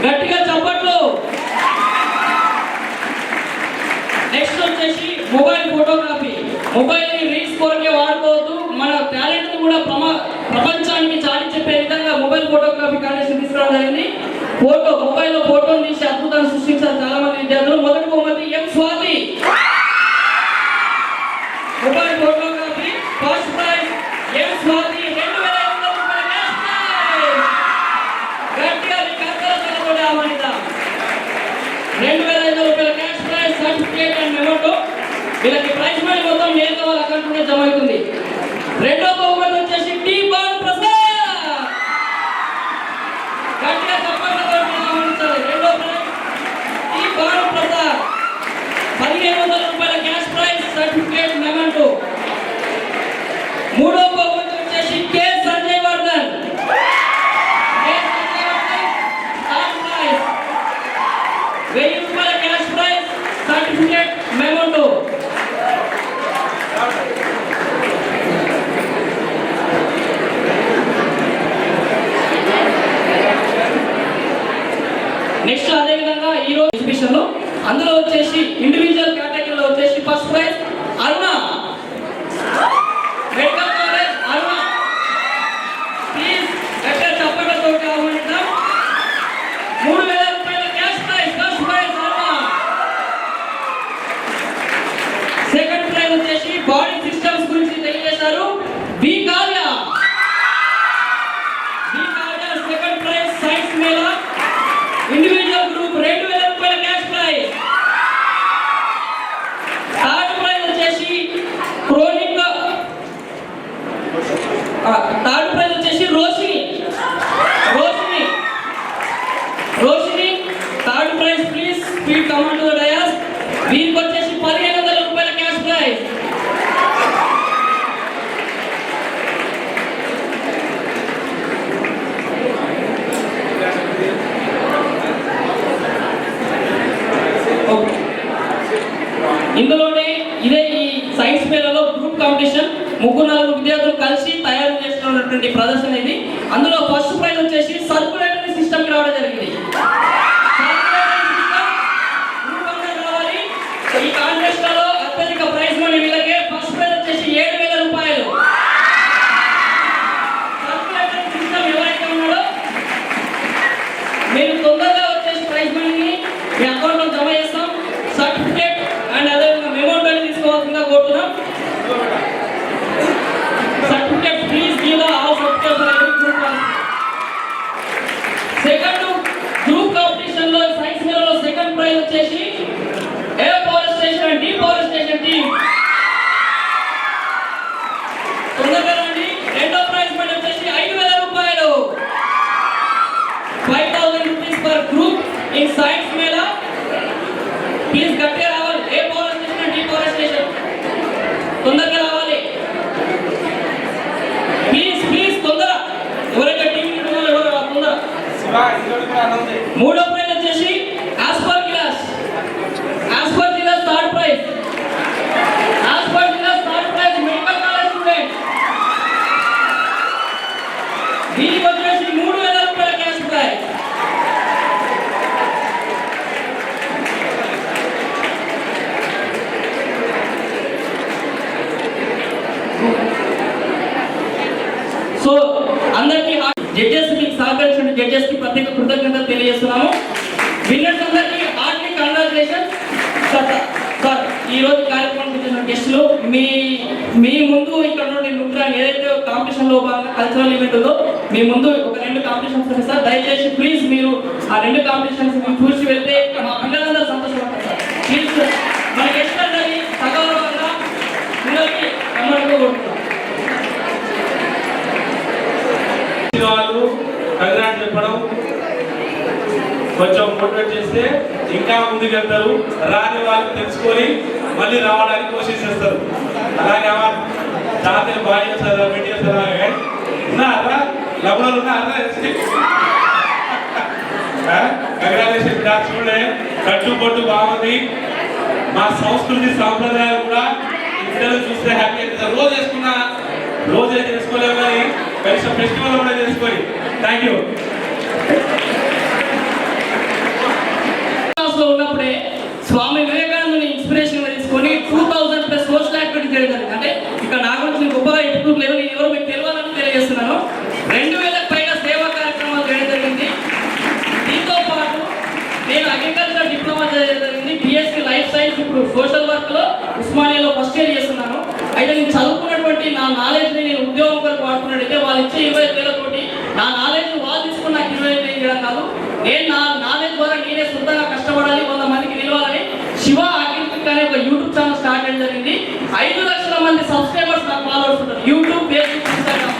గట్టిగా చప్పట్లు. నెక్స్ట్ వచ్చేసి మొబైల్ ఫోటోగ్రఫీ. మొబైల్ ని రీల్స్ కొరకే వాడుకోవద్దు. మన టాలెంట్ ని కూడా ప్రపంచానికి చాటి చెప్పే విధంగా మొబైల్ ఫోటోగ్రఫీ కాంటెస్ట్ తీసుకురావడం జరిగింది. మొబైల్లో ఫోటోని తీసి అద్భుతాన్ని సృష్టించారు చాలా మంది విద్యార్థులు. మొదటి బహుమతి M Swathi. Mobile photography first prize M Swathi, 2,500 రూపాయల క్యాష్ ప్రైజ్. గట్టిగా మీ కర్తలతో ఆహ్వానిద్దాం. 2,500 రూపాయల cash prize, certificate and memento. వీళ్ళకి ప్రైజ్ మనీ మొత్తం నేరుగా వాళ్ళ అకౌంట్లో జమ అవుతుంది. రెండో బహుమతి వచ్చేసి టీ బాన్ ప్రసాద్. గట్టిగా చెప్పడంతో ఆహ్వానించాలి. రెండో ప్రైజ్ టీ బాన్ ప్రసాద్, 1,500 రూపాయల క్యాష్ ప్రైజ్, సర్టిఫికేట్ మెమోటో. మూడో బహుమతి వచ్చేసి K Sanjay Vardhan. Third prize 1,000 రూపాయల cash prize, certificate memento. Next అదేవిధంగా ఈరోజు ఎగ్జిబిషన్లో అందులో వచ్చేసి ఇండివిజువల్ కేటగిరీలో వచ్చేసి first prize Aruna, medical college Aruna. Please గట్టిగా చప్పట్లతో ఆహ్వానిద్దాం. 3,000 రూపాయల cash prize, first prize Aruna. Second prize వచ్చేసి బాడీ సిస్టమ్స్ గురించి తెలియజేశారు B Kavya. Second prize science mela individual group, 2,000 రూపాయల క్యాష్ ప్రైజ్. థర్డ్ ప్రైజ్ వచ్చేసి క్రోనిక్. థర్డ్ ప్రైజ్ వచ్చేసి Roshini. Third praise please speed command to the dais. వీరికి వచ్చేసి 1,500 రూపాయల క్యాష్ ప్రైజ్. ఇందులోనే ఇదే ఈ సైన్స్ మేళలో గ్రూప్ కాంపిటీషన్ 3-4 విద్యార్థులు కలిసి తయారు చేస్తున్నటువంటి ప్రదర్శన ఇది. అందులో ఫస్ట్ ప్రైజ్ వచ్చేసి సర్కులేటరీ సిస్టమ్ రావడం జరిగింది. ఈ కాంటెస్ట్ లో అత్యధిక ప్రైజ్ మనీ వీళ్ళకే. ఫస్ట్ ప్రైజ్ వచ్చేసి 7,000 రూపాయలు. సర్కులేటరీ సిస్టమ్ ఎవరైతే ఉన్నాడో మీరు తొందరగా వచ్చేసి ప్రైజ్ మనీని మీ అకౌంట్లో జమ చేస్తాం. సర్టిఫికేట్ అండ్ అదేవిధంగా మెమోటో తీసుకోవాల్సిందిగా కోరుతున్నాం. Certificate please give all certificate for every group. Second group competition లో సైన్స్ మేళలో సెకండ్ ప్రైజ్ వచ్చేసి A power station and D power station team. తొందరగా రండి. రెండో ప్రైజ్ మనీ వచ్చేసి 5,000 రూపాయలు, 5,000 rupees per group in science mela. Please గట్టిగా రావాలి. A power station and D power station తొందరగా రావాలి. మూడో ప్రైజ్ వచ్చేసి aspergillus third prize medical college student. దీనికి వచ్చేసి 3,000 రూపాయల క్యాష్ ప్రైజ్. సో అందరికీ జడ్జెస్ మీకు సహకరించిన జడ్జెస్ కి ప్రత్యేక కృతజ్ఞతలు తెలియజేస్తున్నాము. విన్నర్స్ అందరికీ హార్ట్లీ కంగ్రాచులేషన్. సార్ ఈ రోజు కార్యక్రమం చేసిన గెస్టులు మీ ముందు ఇక్కడ నుండి నృత్యాన్ని ఏదైతే కాంపిటీషన్ లో భాగంగా కల్చరల్ ఈవెంట్ ఉందో మీ ముందు ఒక 2 కాంపిటీషన్స్ ఉన్నాయి సార్. దయచేసి ప్లీజ్ మీరు ఆ 2 కాంపిటీషన్స్ మీరు చూసి వెళ్తే మా పిల్లలందరూ సంతోషపడతారు సార్. ప్లీజ్ మన గెస్ట్ అందరినీ సగౌరవంగా పిల్లలకి అమ్మడిగా కొడుతున్నాం. వాళ్ళు కంగ్రాట్ చెప్పడం కొంచెం మోటివేట్ చేస్తే ఇంకా ముందుకెళ్తారు. రాని వాళ్ళు తెలుసుకొని మళ్ళీ రావడానికి కోషిష్ చేస్తారు. అలాగే జాతీయ బాగా చేస్తారు మీడియా సార్ ఉన్నారా లగ్నాలు ఉన్నారా కంగ్రాచులేషన్. చూడే కట్టుబొట్టు బాగుంది. మా సంస్కృతి సాంప్రదాయాలు కూడా పిల్లలు చూస్తే హ్యాపీ అవుతుంది. రోజే చేసుకోలేము కానీ కనీసం ఫెస్టివల్ కూడా చేసుకొని. Thank you. ఉన్నప్పుడే స్వామి వివేకానందని ఇన్స్పిరేషన్ తీసుకొని 2000+ సోషల్ యాక్టివిటీ చేయడం జరిగింది. అంటే ఇక్కడ నా గురించి గొప్పగా ఎప్పుడు లేదు, నేను ఎవరు మీకు తెలియాలని తెలియజేస్తున్నాను. 2000 పైగా సేవా కార్యక్రమాలు చేయడం జరిగింది. దీంతో పాటు నేను అగ్రికల్చర్ డిప్లొమా చేయడం జరిగింది. బిఎస్సీ లైఫ్ సైన్స్, ఇప్పుడు సోషల్ వర్క్ లో ఉస్మానియాలో ఫస్ట్ ఇయర్ చేస్తున్నాను. అయితే నేను చదువుకున్నటువంటి నా నాలెడ్జ్ ని నేను ఉద్యోగం కొరకు వాడుకున్నట్టయితే వాళ్ళు ఇచ్చే 25,000 నా నాలెడ్జ్ వాళ్ళు తీసుకుని నాకు 25,000 చేయడం కాదు, నేను నా నాలెడ్జ్ ద్వారా నేనే సొంతంగా కష్టపడాలి, 100 మందికి నిలవాలని శివ అగ్రికల్చర్ అనే ఒక యూట్యూబ్ ఛానల్ స్టార్ట్ చేయడం జరిగింది. 5 లక్షల మంది సబ్స్క్రైబర్స్ నాకు ఫాలోవర్స్ ఉంటారు యూట్యూబ్, ఫేస్బుక్, ఇన్స్టాగ్రామ్.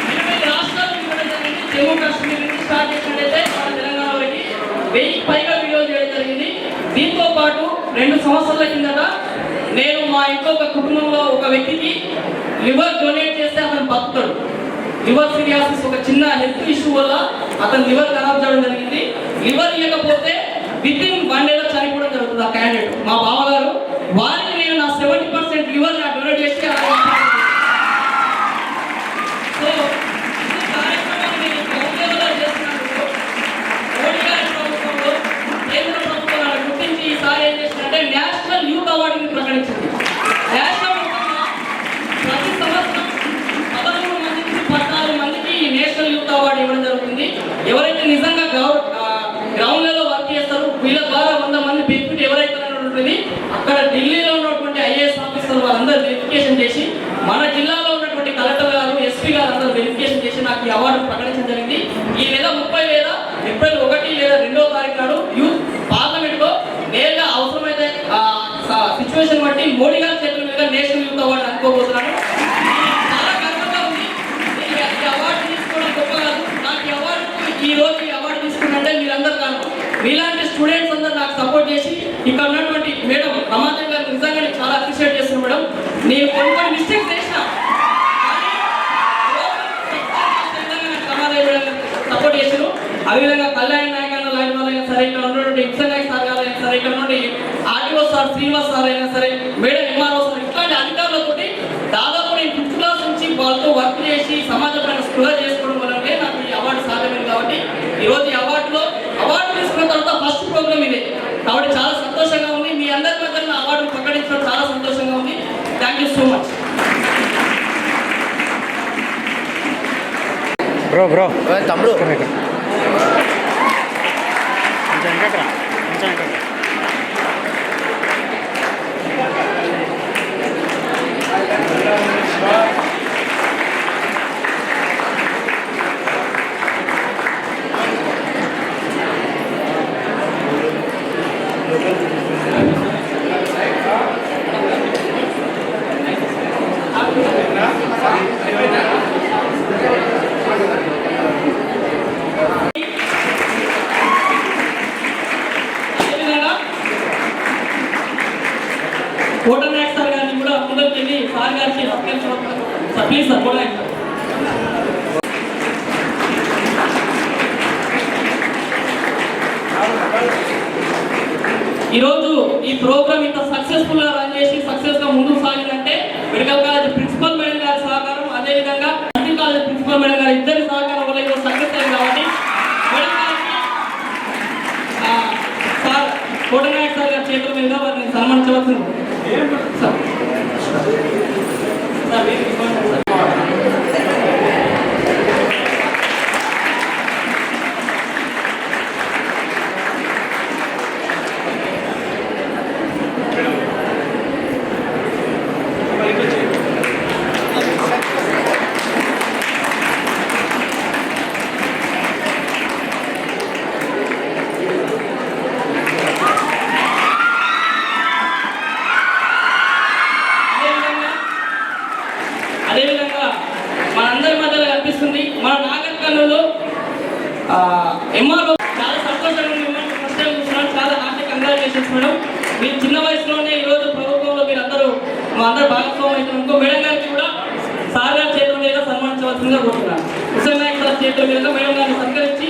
20 రాష్ట్రాలు ఇవ్వడం జరిగింది. జమ్మూ కాశ్మీర్ నుంచి స్టార్ట్ చేసినట్టయితే మన తెలంగాణ వరకు 1000కి పైగా వీడియోలు చేయడం జరిగింది. దీంతో పాటు 2 సంవత్సరాల కిందట నేను మా ఇంట్లో ఒక కుటుంబంలో ఒక వ్యక్తికి లివర్ డొనేట్ చేస్తే అతను బతుకుతాడు. లివర్ సిరియాసిస్ ఒక చిన్న హెల్త్ ఇష్యూ వల్ల అతను లివర్ ఖరాబ్ చేయడం జరిగింది. లివర్ ఇవ్వకపోతే వితిన్ 1 డేలో చనిపోవడం జరుగుతుంది ఆ క్యాండిడేట్. మా బావగారు వారికి నేను నా 70% లివర్ నా డొనేట్ చేసి సో ఈ కార్యక్రమాన్ని నేను గౌరవంగా చేస్తున్నందుకు మోడీ గారి ప్రభుత్వంలో కేంద్ర ప్రభుత్వం నన్ను గుర్తించి ఈసారి ఏం చేసిందంటే నేషనల్ యూత్ అవార్డుని ప్రకటించింది. నేషనల్ ప్రతి సంవత్సరం 13 మంది నుంచి 14 మందికి నేషనల్ యూత్ అవార్డు ఇవ్వడం జరుగుతుంది. ఎవరైతే నిజంగా గ్రౌండ్ లెవెల్లో వర్క్ చేస్తారో వీళ్ళ ద్వారా 100 మంది బెనిఫిట్ ఎవరైతే ఉంటుంది అక్కడ ఢిల్లీలో ఉన్నటువంటి ఐఏఎస్ ఆఫీసర్ వాళ్ళందరూ వెరిఫికేషన్ చేసి మన జిల్లాలో ఉన్నటువంటి కలెక్టర్ గారు, ఎస్పీ గారు అందరూ వెరిఫికేషన్ చేసి నాకు ఈ అవార్డు ప్రకటించడం జరిగింది. ఈ నెల 30 లేదా ఏప్రిల్ 1 లేదా 2వ తారీఖు నాడు యూత్ పార్లమెంట్ లో నేరుగా అవసరమైతే సిచ్యువేషన్ బట్టి మోడీ గారి చేతుల మీద నేషనల్ యూత్ అవార్డు అనుకోబోతున్నాను. చాలా గర్వంగా ఉంది. ఈ అవార్డు తీసుకోవడం గొప్ప కాదు. నాకు ఈ అవార్డు ఈ రోజు ఈ అవార్డు తీసుకున్నంటే మీరందరూ కాదు, మీలాంటి స్టూడెంట్స్ అందరూ నాకు సపోర్ట్ చేసి ఇక్కడ ఉన్నటువంటి మేడం రమాదేవి గారు నిజంగా నేను చాలా అప్రిషియేట్ చేస్తున్నాను మేడం. నేను కొన్ని మిస్టేక్స్ చేసిన రమాదేవి మేడం సపోర్ట్ చేశారు. అదేవిధంగా కళ్యాణ్ నాయక్ అన్న లాంటి వాళ్ళైనా సరే, ఇక్కడ ఉన్నటువంటి ఇప్సన్ నాయక్ సార్ గారు అయినా సరే, ఇక్కడ నుండి ఆర్టీఓ సార్ శ్రీనివాస్ సార్ అయినా సరే, మేడం ఎంఆర్ఓ సార్, ఇట్లాంటి అధికారులతో దాదాపు నేను 5th క్లాస్ నుంచి వాళ్ళతో వర్క్ చేసి సమాజపైన స్పృహ చేసుకోవడం వల్లనే నాకు ఈ అవార్డు సాధ్యమైంది. కాబట్టి ఈరోజు ఈ అవార్డు తీసుకున్న తర్వాత ఫస్ట్ ప్రోగ్రామ్ ఇదే. కాబట్టి చాలా సంతోషంగా ఉంది. మీ అందరి మధ్య నా అవార్డును ప్రకటించడం చాలా సంతోషంగా ఉంది. Thank you so much. Bro తమ్ముడు కోట నాయక్ సార్ గారిని కూడా ముందుకు వెళ్ళి సార్ గారికి please sir Kota Naik sir. ఈరోజు ఈ ప్రోగ్రామ్ ఇంత సక్సెస్ఫుల్గా రన్ చేసి సక్సెస్గా ముందుకు సాగిందంటే మెడికల్ కాలేజ్ ప్రిన్సిపల్ మేడం గారి సహకారం, అదేవిధంగా మెడికల్ కాలేజ్ ప్రిన్సిపల్ మేడం గారి ఇద్దరి సహకారం వల్ల ఈరోజు సక్సెస్ అయింది. కాబట్టి మేడం గారికి సార్ కోటనాయక్ సార్ గారి చేతుల మీద వారిని సన్మానించవలసింది. సార్ అదేవిధంగా మనందరి మధ్యలో కనిపిస్తుంది మన నాగర్ కర్నూలు ఎంఆర్ఓ. చాలా సంతోషంగా ఉంది, ఫస్ట్ టైం చూస్తున్నాను. చాలా హార్టీ కంగ్రాచులేషన్స్ మేడం. మీరు చిన్న వయసులోనే ఈరోజు ప్రభుత్వంలో మీరు అందరూ మా అందరూ భాగస్వామ్యం అవుతున్నందుకు మేడం గారికి కూడా సార్ గారి చేతుల మీద సన్మానించవలసిందిగా కోరుతున్నాను. హుసేన్ నాయక్ సార్ చేతుల మీద మేడం గారిని సత్కరించి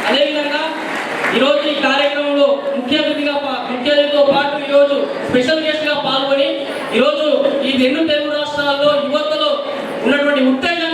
అదేవిధంగా ఈరోజు ఈ కార్యక్రమంలో ముఖ్య అతిథితో పాటు ఈరోజు స్పెషల్ గెస్ట్ గా పాల్గొని ఈరోజు ఈ 2 తెలుగు రాష్ట్రాల్లో యువతలో ఉన్నటువంటి ఉత్తేజాన్ని